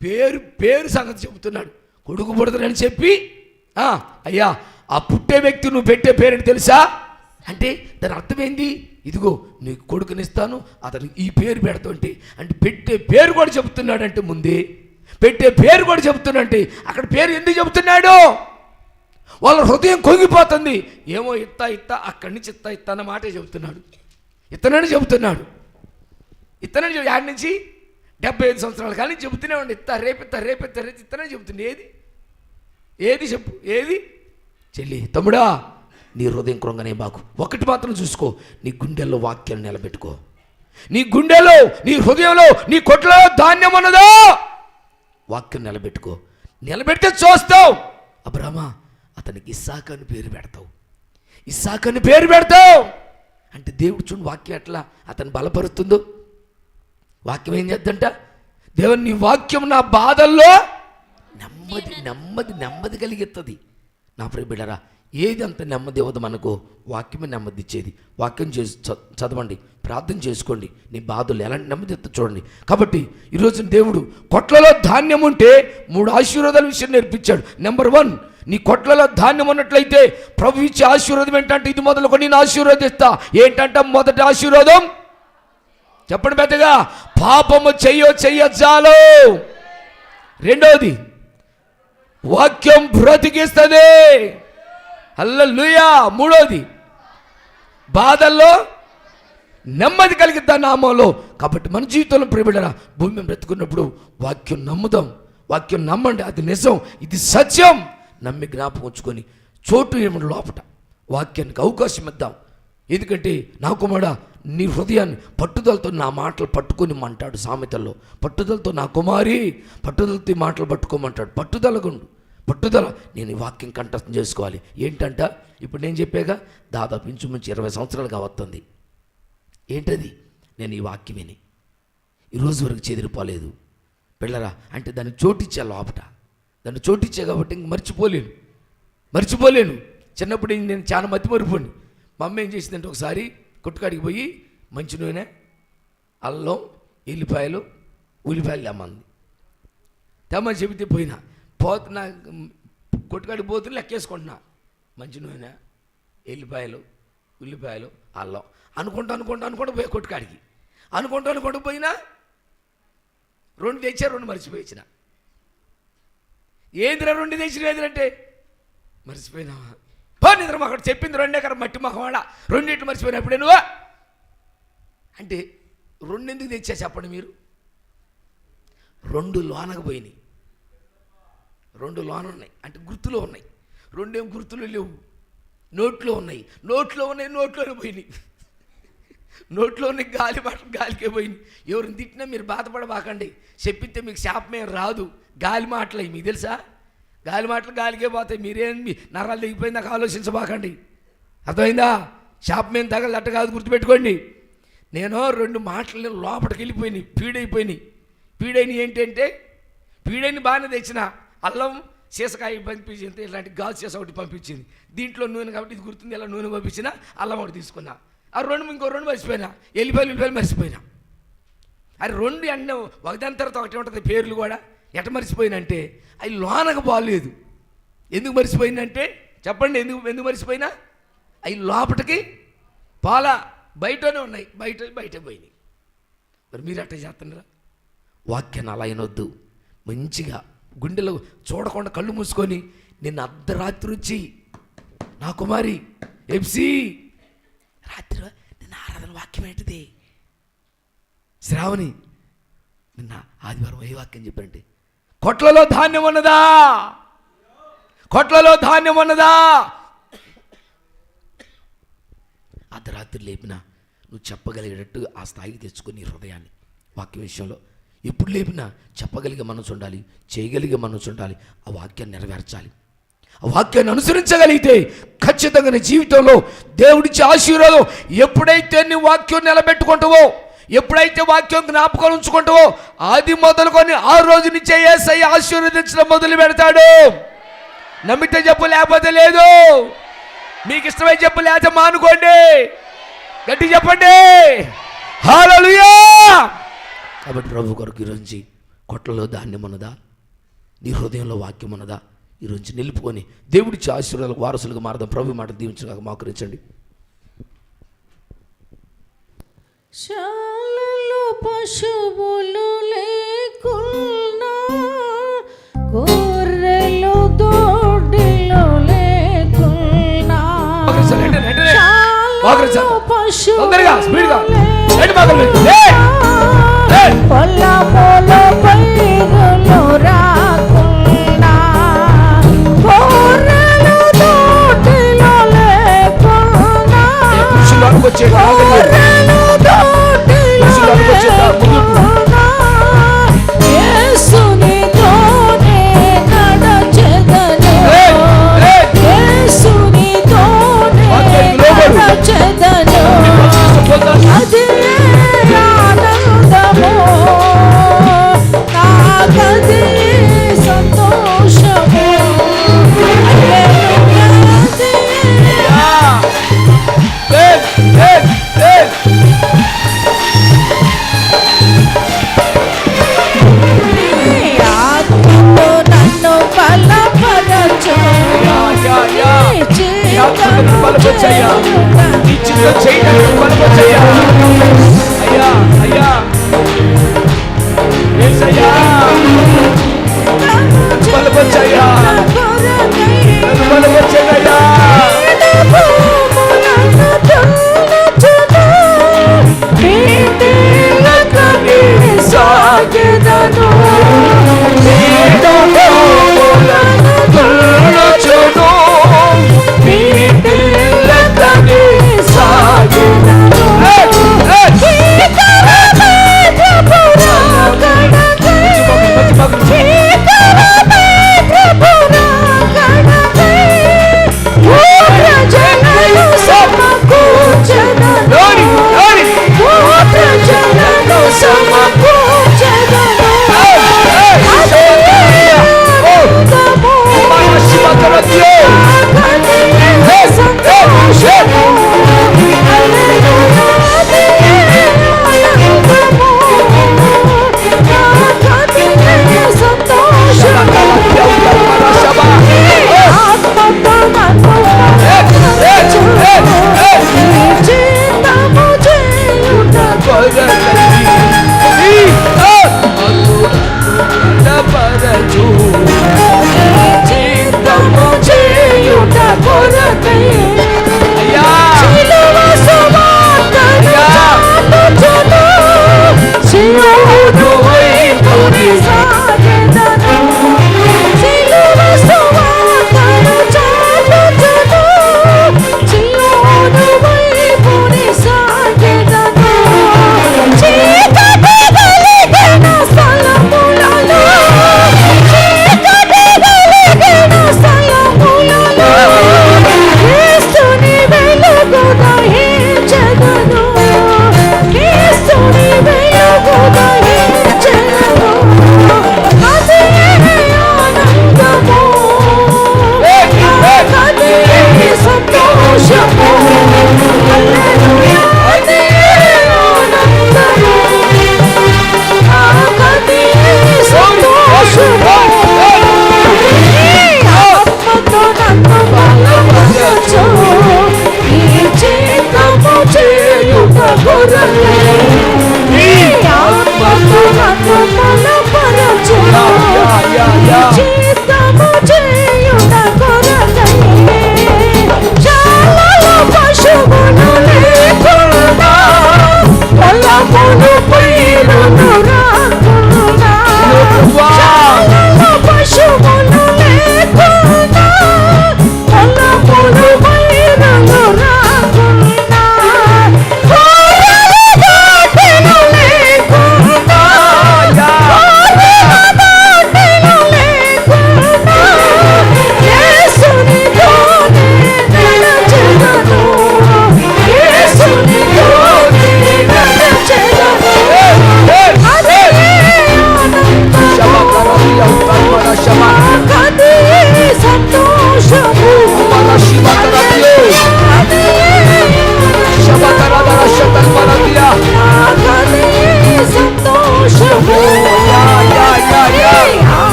పేరు సంగతి చెబుతున్నాడు. కొడుకు పుడతాడని చెప్పి, అయ్యా ఆ పుట్టే వ్యక్తి నువ్వు పెట్టే పేరుని తెలుసా అంటే దాని అర్థమైంది, ఇదిగో నీకు కొడుకునిస్తాను, అతనికి ఈ పేరు పెడతాంటే అంటే పెట్టే పేరు కూడా చెబుతున్నాడంటే, ముందే పెట్టే పేరు కూడా చెబుతున్నాడంటే అక్కడ పేరు ఎందుకు చెబుతున్నాడు? వాళ్ళ హృదయం కొంగిపోతుంది. ఏమో ఇత్తా అక్కడి నుంచి ఇత్తా అన్న మాటే చెబుతున్నాడు, ఇతనని చెబుతున్నాడు. ఇతనని యాడ్ నుంచి 75 సంవత్సరాల కానీ చెబుతూనే ఉండి రేపెత్తా ఇతనని చెబుతుంది. ఏది చెప్పు, ఏది చెల్లి, తమ్ముడా, నీ హృదయం కృంగనే బాకు. ఒకటి మాత్రం చూసుకో, నీ గుండెల్లో వాక్యాన్ని నిలబెట్టుకో. నీ గుండెలో, నీ హృదయంలో, నీ కొట్లో ధాన్యం ఉన్నదో వాక్యం నిలబెట్టుకో. నిలబెడితే చూస్తావు. అబ్రహమా, అతనికి ఇస్సాకు అని పేరు పెడతావు, ఇస్సాకు అని పేరు పెడతావు అంటే దేవుడు చూడు వాక్యం ఎట్లా అతను బలపరుస్తుందో. వాక్యం ఏం చేద్దంట, దేవుని నీ వాక్యం నా బాధల్లో నెమ్మది కలిగిస్తుంది. నా ప్రియ బిడ్డరా, ఏది అంత నెమ్మది ఇవ్వదు మనకు, వాక్యమే నెమ్మది ఇచ్చేది. వాక్యం చేసి చదవండి, ప్రార్థన చేసుకోండి, నీ బాధలు ఎలాంటి నెమ్మది ఇస్తా చూడండి. కాబట్టి ఈరోజు దేవుడు కొట్లలో ధాన్యం ఉంటే 3 ఆశీర్వాదాల విషయం నేర్పించాడు. నెంబర్ 1, నీ కొట్లలో ధాన్యం ఉన్నట్లయితే ప్రభు ఇచ్చే ఆశీర్వాదం ఏంటంటే, ఇది మొదలుకొని నేను ఆశీర్వదిస్తా. ఏంటంట మొదటి ఆశీర్వాదం? చెప్పండి పెద్దగా, పాపము చెయ్యొచ్చాలో. రెండోది, వాక్యం బ్రతికిస్తుంది. హల్లెలూయా. మూడోది, బాధల్లో నెమ్మది కలిగిద్దా నామంలో. కాబట్టి మన జీవితంలో ప్రియబిడ్డరా, భూమి మీద బ్రతుకున్నప్పుడు వాక్యం నమ్ముదాం, వాక్యం నమ్మండి, అది నిజం, ఇది సత్యం. నమ్మి జ్ఞాపకం ఉంచుకొని చోటు ఏమన్నా లోపట వాక్యానికి అవకాశం ఇద్దాం. ఎందుకంటే నా కుమారుడా, నీ హృదయాన్ని పట్టుదలతో నా మాటలు పట్టుకొని అంటాడు సామెతల్లో. పట్టుదలతో నా కుమారి, పట్టుదలతో మాటలు పట్టుకోమంటాడు. పట్టుదల నేను ఈ వాక్యం కంఠస్థం చేసుకోవాలి. ఏంటంట, ఇప్పుడు నేను చెప్పాగా, దాదాపు ఇంచుమించు 20 సంవత్సరాలుగా వస్తుంది. ఏంటది? నేను ఈ వాక్యం విని ఈరోజు వరకు చెదిరిపోలేదు పిల్లరా. అంటే దాన్ని చోటిచ్చా లోపట, దాన్ని చోటిచ్చా కాబట్టి ఇంక మర్చిపోలేను. చిన్నప్పుడు నేను చాలా మతిమరిపోండి. మా అమ్మ ఏం చేసిందంటే, ఒకసారి కొట్టుకాడికి పోయి మంచి నూనె అల్లం, ఎల్లిపాయలు, ఉల్లిపాయలు తెమ్మని చెబితే పోయినా పోతున్నా, కొట్టుకాడికి పోతున్నా లెక్కేసుకుంటున్నా. మంచి నూనె, ఎల్లిపాయలు, ఉల్లిపాయలు, అల్లం అనుకుంటూ పోయి కొట్టుకాడికి అనుకుంటూ పోయినా 2 తెచ్చా, 2 మర్చిపోయి వచ్చిన. ఏందిరా 2 తెచ్చిన ఏదంటే మర్చిపోయినావా? పో నిద్ర అక్కడ చెప్పింది 2 ఎకరం మట్టి మొహవాడ 2 మర్చిపోయినప్పుడే నువ్వు అంటే 2 ఎందుకు తెచ్చా చెప్పండి మీరు? 2 లోనకు పోయినాయి, 2 లోన ఉన్నాయి అంటే గుర్తులో ఉన్నాయి. 2 ఏం గుర్తులు లేవు, నోట్లో ఉన్నాయి. నోట్లోనే పోయినాయి. నోట్లో ఉన్నాయి, గాలికే పోయినాయి. ఎవరిని తిట్టినా మీరు బాధపడబాకండి. చెప్పితే మీకు శాపమే రాదు. గాలి మాటలు మీకు తెలుసా? గాలి మాటలు గాలికే పోతాయి. మీరేమి నరాలు దిగిపోయిందాక ఆలోచించబాకండి. అర్థమైందా? శాపమేం తగలట్ట కాదు, గుర్తుపెట్టుకోండి. నేను 2 మాటలు లోపలికి వెళ్ళిపోయినాయి, పీడైన ఏంటంటే పీడైని బాగానే తెచ్చిన. అల్లం సీసకాయ పంపించింది, ఇలాంటి గాజు సీస ఒకటి పంపించింది. దీంట్లో నూనె కాబట్టి ఇది గుర్తుంది, ఇలా నూనె పంపించిన, అల్లం ఒకటి తీసుకున్నా. ఆ 2 ఇంకో 2 మర్చిపోయినా, ఎల్లిపాయలు మర్చిపోయినా. అది 2 అన్న ఒకదాని తర్వాత ఒకటి ఉంటుంది. పేర్లు కూడా ఎట మర్చిపోయినంటే అవి లోనకు బాగలేదు. ఎందుకు మర్చిపోయిందంటే చెప్పండి, ఎందుకు మర్చిపోయినా? అవి లోపటికి బయటనే ఉన్నాయి, బయట పోయినాయి. మరి మీరు అట్ట చేస్తున్నారా? వాక్యాన్ని అలా అయినొద్దు. మంచిగా గుండెలో చూడకుండా కళ్ళు మూసుకొని, నిన్న అర్ధరాత్రి వచ్చి నా కుమారి ఎఫ్సి రాత్రి నిన్న ఆరాధన వాక్యం ఏంటిది? శ్రావణి నిన్న ఆదివారం ఏ వాక్యం చెప్పండి? కొట్లలో ధాన్యం ఉన్నదా? అర్ధరాత్రి లేపినా నువ్వు చెప్పగలిగేటట్టు ఆ స్థాయికి తెచ్చుకొని హృదయాన్ని వాక్యం విషయంలో ఎప్పుడు లేపినా చెప్పగలిగే మనసు ఉండాలి, చేయగలిగే మనసు ఉండాలి. ఆ వాక్యాన్ని నెరవేర్చాలి. ఆ వాక్యాన్ని అనుసరించగలిగితే ఖచ్చితంగా నీ జీవితంలో దేవుడిచ్చే ఆశీర్వాదం. ఎప్పుడైతే నీ వాక్యం నిలబెట్టుకుంటావో, ఎప్పుడైతే వాక్యం జ్ఞాపకం ఉంచుకుంటావో, అది మొదలుకొని ఆ రోజు నుంచే యేసయ్య ఆశీర్వదించడం మొదలు పెడతాడు. నమ్మితే చెప్పు, లేకపోతే లేదు. మీకు ఇష్టమై చెప్పు, లేకపోతే మానుకోండి. గట్టి చెప్పండి హల్లెలూయా. కాబట్టి ప్రభు కొరకు ఈరోజు కొట్లలో ధాన్యం ఉన్నదా? నీ హృదయంలో వాక్యం ఉన్నదా? ఈరోజు నిలుపుకొని దేవుడిచ్చే ఆశీర్వాదాలకు వారసులుగా మారదాం. ప్రభు మాట దీవించగా మోకరించండి. శాలలో పశువులు లేకున్నా, గొర్రెలు దొడ్డిలో లేకున్నా, శాలలో పశువులు పొలములో పైరులు రాకున్నా, గొర్రెలు దొడ్డిలో లేకున్నా, గొర్రెలు యేసునితోనే నడచెదను, యేసునితోనే నడచెదను. అదే ఆనందము, నాకదే సంతోషము. నన్ను బలపరచు, సాగిదను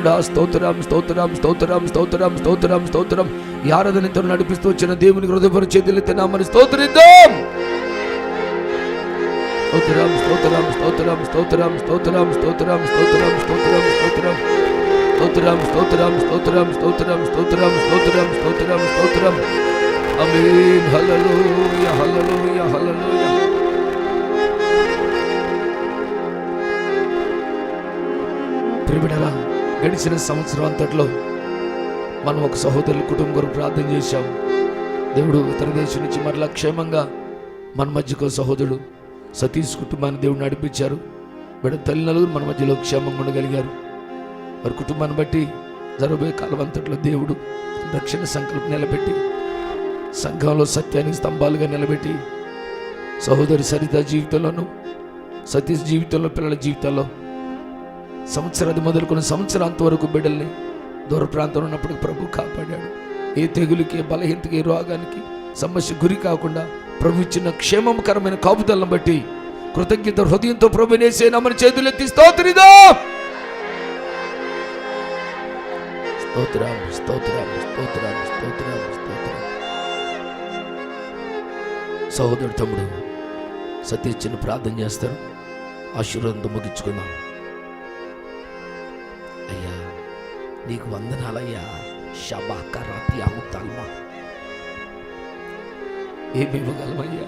పరిశుద్ధుడా స్తోత్రం స్తోత్రం స్తోత్రం స్తోత్రం స్తోత్రం స్తోత్రం. ఈ ఆరాధనతో నడిపిస్తూ వచ్చిన దేవునికి హృదయపూర్వక చేతులెత్తి నామని స్తోత్రిద్దాం. స్తోత్రం స్తోత్రం స్తోత్రం స్తోత్రం స్తోత్రం స్తోత్రం స్తోత్రం స్తోత్రం స్తోత్రం స్తోత్రం స్తోత్రం స్తోత్రం స్తోత్రం స్తోత్రం స్తోత్రం స్తోత్రం స్తోత్రం. ఆమేన్. హల్లెలూయా హల్లెలూయా హల్లెలూయా. ప్రియమైన గడిచిన సంవత్సరం అంతట్లో మనం ఒక సహోదరుల కుటుంబం కొరకు ప్రార్థన చేశాం. దేవుడు ఇతర దేశం నుంచి మరలా క్షేమంగా మన మధ్యకు సహోదరుడు సతీష్ కుటుంబాన్ని దేవుడు నడిపించారు. బిడ్డ తల్లి నలుగురు మన మధ్యలో క్షేమంగా ఉండగలిగారు. వారి కుటుంబాన్ని బట్టి జరగబోయే కాలం అంతట్లో దేవుడు రక్షణ సంకల్పం నిలబెట్టి సంఘంలో సత్యానికి స్తంభాలుగా నిలబెట్టి సహోదరి సరిత జీవితంలోనూ సతీష్ జీవితంలో పిల్లల జీవితాల్లో సంవత్సరాది మొదలుకొని సంవత్సరాంత వరకు బిడ్డల్ని దూర ప్రాంతంలో ఉన్నప్పటికీ ప్రభు కాపాడాడు. ఏ తెగులుకి, ఏ బలహీనతకి, ఏ రోగానికి సమస్య గురి కాకుండా ప్రభు ఇచ్చిన క్షేమకరమైన కాపుదలను బట్టి కృతజ్ఞత హృదయంతో ప్రభు నేసేనామని చేతులెత్తి స్తోత్రిద్దాం. స్తోత్రం స్తోత్రం స్తోత్రం స్తోత్రం స్తోత్రం. సహోదరుడు తమ్ముడు సతీష్ చిన్న ప్రార్థన చేస్తారు. ఆశీర్వాదంతో ముగించుకుందాం. అయ్యా నీకు వందనాలయ్యా. షబాకరాతి ఆముతాల్మా. ఏమి ఇవ్వగలమయ్యా?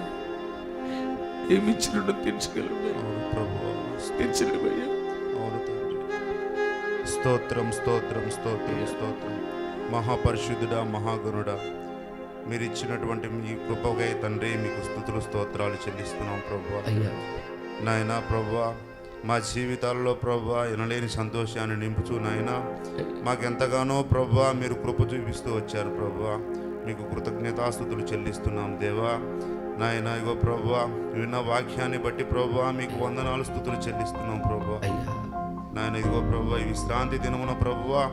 ఏమి ఇచ్చినట్టు తీర్చగలమయ్యా? తీర్చలేమయ్యా. స్తోత్రం స్తోత్రం స్తోత్రం స్తోత్రం. మహాపరిశుద్ధుడా, మహాగుణుడా, మీరు ఇచ్చినటువంటి మీ కృపకై తండ్రి మీకు స్తుతులు స్తోత్రాలు చెల్లిస్తున్నాం ప్రభువా. నాయనా ప్రభువా, మా జీవితాల్లో ప్రభువా ఎనలేని సంతోషాన్ని నింపుచూ నాయనా మాకెంతగానో ప్రభువా మీరు కృప చూపిస్తూ వచ్చారు ప్రభువా. మీకు కృతజ్ఞతాస్తుతులు చెల్లిస్తున్నాం దేవా. నాయనా ఇగో ప్రభువా విన్న వాక్యాన్ని బట్టి ప్రభువా మీకు వందనాలు స్తుతులు చెల్లిస్తున్నాం ప్రభువా. నాయన ఇదిగో ప్రభువా ఈ విశ్రాంతి దినమున ప్రభువా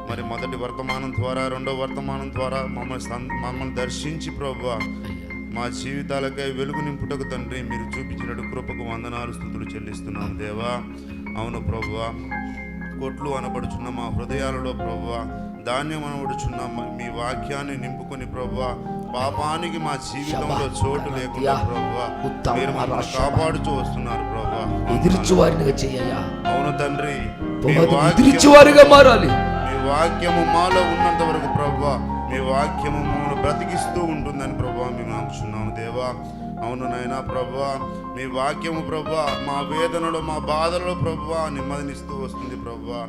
మరి మొదటి వర్తమానం ద్వారా రెండో వర్తమానం ద్వారా మమ్మల్ని దర్శించి ప్రభువా మా జీవితాలకై వెలుగు నింపుటకు తండ్రి మీరు చూపించినట్టు కృపకు వందనాలు స్తుతులు చెల్లిస్తున్నాం దేవా. అవును ప్రభువా, కొట్లు అనబడుచున్న మా హృదయాలలో ప్రభువా ధాన్యం అనబడుచున్న మీ వాక్యాన్ని నింపుకొని ప్రభువా పాపానికి మా జీవితంలో చోటు లేకుండా ప్రభువా మీరు మమ్మల్ని కాపాడుతూ వస్తున్నారు ప్రభువా. అవును తండ్రి, మారాలి. మీ వాక్యము మాలో ఉన్నంత వరకు ప్రభువా మీ వాక్యము మమ్మల్ని బ్రతికిస్తూ ఉంటుందని ప్రభువా మేము నమ్ముచున్నాము దేవా. అవును నాయనా ప్రభువా మీ వాక్యము ప్రభువా మా వేదనలో మా బాధలలో ప్రభువా నెమ్మదినిస్తూ వస్తుంది ప్రభువా.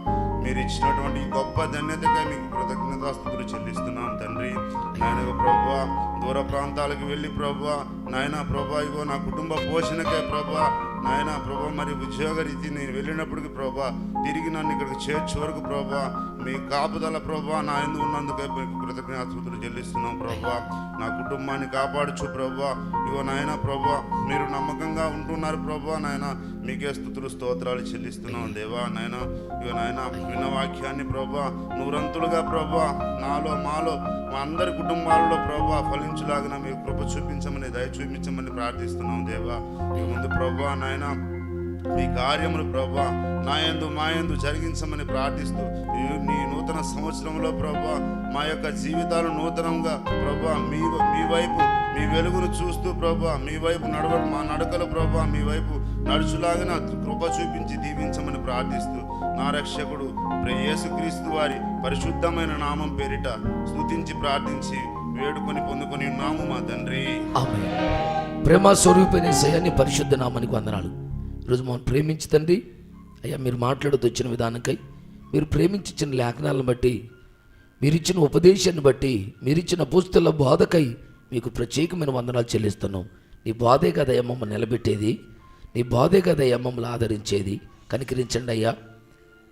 మీరు ఇచ్చినటువంటి గొప్ప ధన్యతగా మీకు కృతజ్ఞతాస్తుతులు చెల్లిస్తున్నాం తండ్రి. నాయన ప్రభువా దూర ప్రాంతాలకు వెళ్ళి ప్రభువా నాయనా ప్రభువా ఇగో నా కుటుంబ పోషణకే ప్రభువా నాయనా ప్రభువా మరి ఉద్యోగరీతి నేను వెళ్ళినప్పటికీ ప్రభువా తిరిగి నన్ను ఇక్కడికి చేర్చే వరకు ప్రభువా మీ కాపుదల ప్రభువా నా యందు ఉన్నందుకే మీకు కృతజ్ఞతాస్తుతులు చెల్లిస్తున్నాం ప్రభువా. నా కుటుంబాన్ని కాపాడుచు ప్రభువా ఇగో నాయనా ప్రభువా మీరు నమ్మకంగా ఉంటున్నారు ప్రభువా నాయన మీకే స్తుతులు స్తోత్రాలు చెల్లిస్తున్నాం దేవా. నాయనా ఇగో నాయనా విన్న వాక్యాన్ని ప్రభువా నూరంతులుగా ప్రభువా నాలో మాలో మా అందరి కుటుంబాలలో ప్రభువా ఫలించులాగిన మీకు కృప చూపించమని దయ చూపించమని ప్రార్థిస్తున్నాం దేవా. ఇక ముందు ప్రభువా నాయనా మీ కార్యములు ప్రభువా నాయందు మాయందు జరిగించమని ప్రార్థిస్తూ నీ నూతన సంవత్సరంలో ప్రభువా మా యొక్క జీవితాలు నూతనంగా ప్రభువా మీ వైపు మీ వెలుగును చూస్తూ ప్రభువా మీ వైపు మా నడకలు ప్రభువా మీ వైపు నడుచులాగిన కృప చూపించి దీవించమని ప్రార్థిస్తూ నా రక్షకుడు యేసుక్రీస్తు వారి పరిశుద్ధమైన నామం పేరిట స్తుతించి ప్రార్థించి వేడుకొని పొందుకొని ఉన్నాము మా తండ్రి. ఆమేన్. ప్రేమ స్వరూపైన యేసయ్య పరిశుద్ధ నామానికి వందనాలు. ఈరోజు మనం ప్రేమించి తండ్రి అయ్యా మీరు మాట్లాడుతూ వచ్చిన విధానంకై మీరు ప్రేమించిన లేఖనాలను బట్టి మీరిచ్చిన ఉపదేశాన్ని బట్టి మీరిచ్చిన పుస్తల బోధకై మీకు ప్రత్యేకమైన వందనాలు చెల్లిస్తున్నాం. నీ బోధే కదయ్యా మమ్మల్ని నిలబెట్టేది, నీ బోధే కదయ్యా మమ్మల్ని ఆదరించేది. కనికరించండి అయ్యా.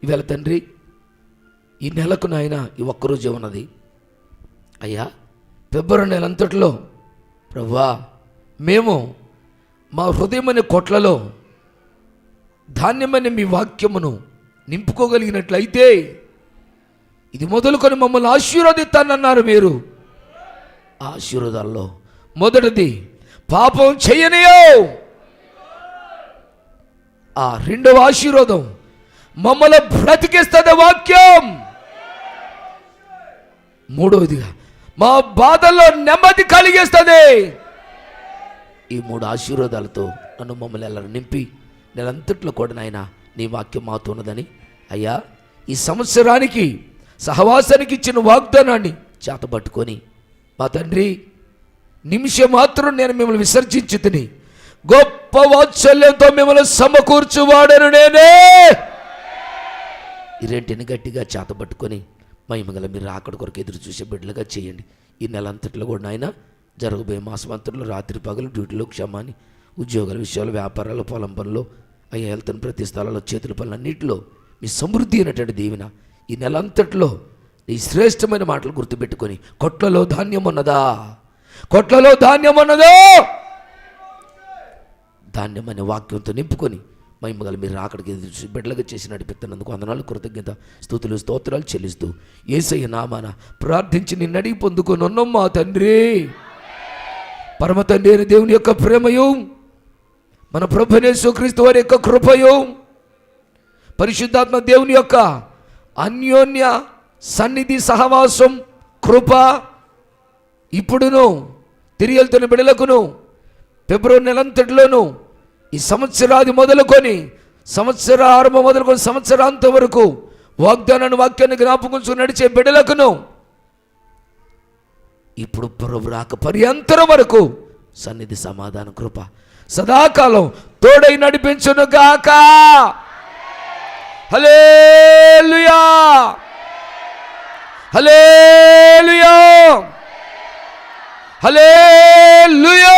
ఇవాళ తండ్రి ఈ నెలకు నాయన ఈ ఒక్కరోజే ఉన్నది అయ్యా. ఫిబ్రవరి నెలంతట్లో ప్రభువా మేము మా హృదయమనే కొట్లలో ధాన్యమనే మీ వాక్యమును నింపుకోగలిగినట్లయితే ఇది మొదలుకొని మమ్మల్ని ఆశీర్వదిస్తానన్నారు మీరు. ఆశీర్వాదాల్లో మొదటిది పాపం చేయనియో. ఆ రెండవ ఆశీర్వాదం మమ్మల్ని బ్రతికిస్తుంది వాక్యం. మూడవదిగా మా బాధల్లో నెమ్మది కలిగిస్తుంది. ఈ 3 ఆశీర్వాదాలతో నన్ను మమ్మల్ని ఎలా నింపి నెలంతట్లో కూడా నాయన నీ వాక్యం మాతో ఉన్నదని అయ్యా ఈ సంవత్సరానికి సహవాసానికి ఇచ్చిన వాగ్దానాన్ని చేతబట్టుకొని మా తండ్రి నిమిషం మాత్రం నేను మిమ్మల్ని విసర్జించి తిని గొప్ప వాత్సల్యంతో మిమ్మల్ని సమకూర్చువాడను నేనే. ఈ రెంటిని గట్టిగా చేతబట్టుకొని మహిమగల మీరు అక్కడ కొరకు ఎదురు చూసే బిడ్డలుగా చేయండి. ఈ నెలంతట్లో కూడా నాయన జరగబోయే మాసమంతట్లో రాత్రి పగలు డ్యూటీలో క్షమాని ఉద్యోగాల విషయాలు వ్యాపారాలు పొలం పనులు అయ్యా వెళ్తున్న ప్రతి స్థలాల్లో చేతుల పనులన్నింటిలో మీ సమృద్ధి అయినటువంటి దీవెన ఈ నెలంతట్లో ఈ శ్రేష్టమైన మాటలు గుర్తుపెట్టుకొని కొట్లలో ధాన్యం ఉన్నదా, కొట్లలో ధాన్యం ఉన్నదో, ధాన్యం అనే వాక్యంతో నింపుకొని మహిమగల మీరు అక్కడికి బిడ్డలుగా చేసి నడిపిస్తున్నందుకు వందనాలు కృతజ్ఞత స్తుతులు స్తోత్రాలు చెల్లిస్తూ యేసయ్య నామాన ప్రార్థించి నిన్ను అడిగి పొందుకొని మా తండ్రి. పరమ తండ్రి అయిన దేవుని యొక్క ప్రేమయు మన ప్రభువైన యేసుక్రీస్తు వారి యొక్క కృపయు పరిశుద్ధాత్మ దేవుని యొక్క అన్యోన్య సన్నిధి సహవాసం కృప ఇప్పుడును తిరిగి వెళ్తున్న బిడ్డలకును ఫిబ్రవరి నెలంతటిలోను ఈ సంవత్సరాది మొదలుకొని సంవత్సర ఆరంభం మొదలుకొని సంవత్సరాంతం వరకు వాక్యాన్ని జ్ఞాపకం నడిచే బిడ్డలకును ఇప్పుడు ప్రభు రాక పర్యంతరం వరకు సన్నిధి సమాధాన కృప సదాకాలం తోడై నడిపించును గాక. హల్లెలూయా హల్లెలూయా హల్లెలూయా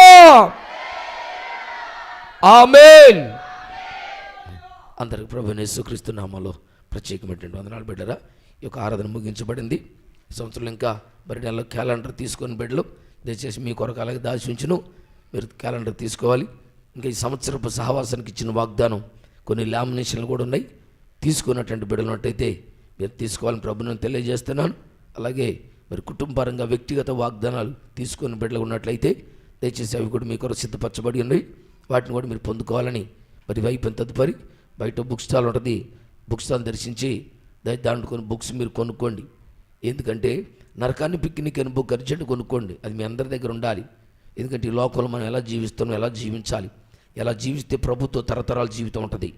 ఆమేన్. అందరికి ప్రభువైన యేసుక్రీస్తు నామములో ప్రత్యేకమైనటువంటి వందనాలు బిడ్డరా. ఈ యొక్క ఆరాధన ముగించబడింది. సంవత్సరం ఇంకా మరి నెలలో క్యాలెండర్ తీసుకొని బిడ్డలు దయచేసి మీ కొరకు అలాగే దాచి ఉంచును. మీరు క్యాలెండర్ తీసుకోవాలి. ఇంకా ఈ సంవత్సరపు సహవాసానికి ఇచ్చిన వాగ్దానం కొన్ని లామినేషన్లు కూడా ఉన్నాయి. తీసుకున్నటువంటి బిడ్డలు ఉన్నట్టయితే మీరు తీసుకోవాలని ప్రభుని తెలియజేస్తున్నాను. అలాగే మరి కుటుంబపరంగా వ్యక్తిగత వాగ్దానాలు తీసుకుని బిడ్డలు ఉన్నట్లయితే దయచేసి అవి కూడా మీ కొరకు సిద్ధపరచబడి ఉన్నాయి. వాటిని కూడా మీరు పొందుకోవాలని మరి అయిపోయిన తదుపరి బయట బుక్ స్టాల్ ఉంటుంది. బుక్ స్టాల్ దర్శించి దాంట్లో బుక్స్ మీరు కొనుక్కోండి. ఎందుకంటే నరకాన్ని పిక్నిక్ అని బుక్ అర్జెంట్ కొనుక్కోండి. అది మీ అందరి దగ్గర ఉండాలి. ఎందుకంటే ఈ లోకంలో మనం ఎలా జీవిస్తున్నాం, ఎలా జీవించాలి, ఎలా జీవిస్తే ప్రభుత్వ తరతరాల జీవితం ఉంటుంది,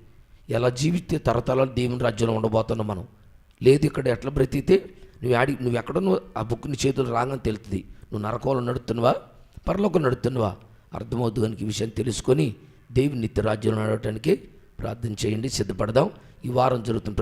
ఎలా జీవిస్తే తరతరాలు దేవుని రాజ్యంలో ఉండబోతున్నాం మనం. లేదు ఇక్కడ ఎట్లా బ్రతికితే నువ్వు ఎక్కడో ఆ బుక్ని చేతులు రాగానే తెలుస్తుంది. నువ్వు నరకంలో నడుస్తున్నావా పరలోకం నడుస్తున్నావా అర్థమవుతుంది. కనుక ఈ విషయం తెలుసుకొని దేవుని నిత్య రాజ్యంలో నడవటానికి ప్రార్థన చేయండి. సిద్ధపడదాం. ఈ వారం జరుగుతున్న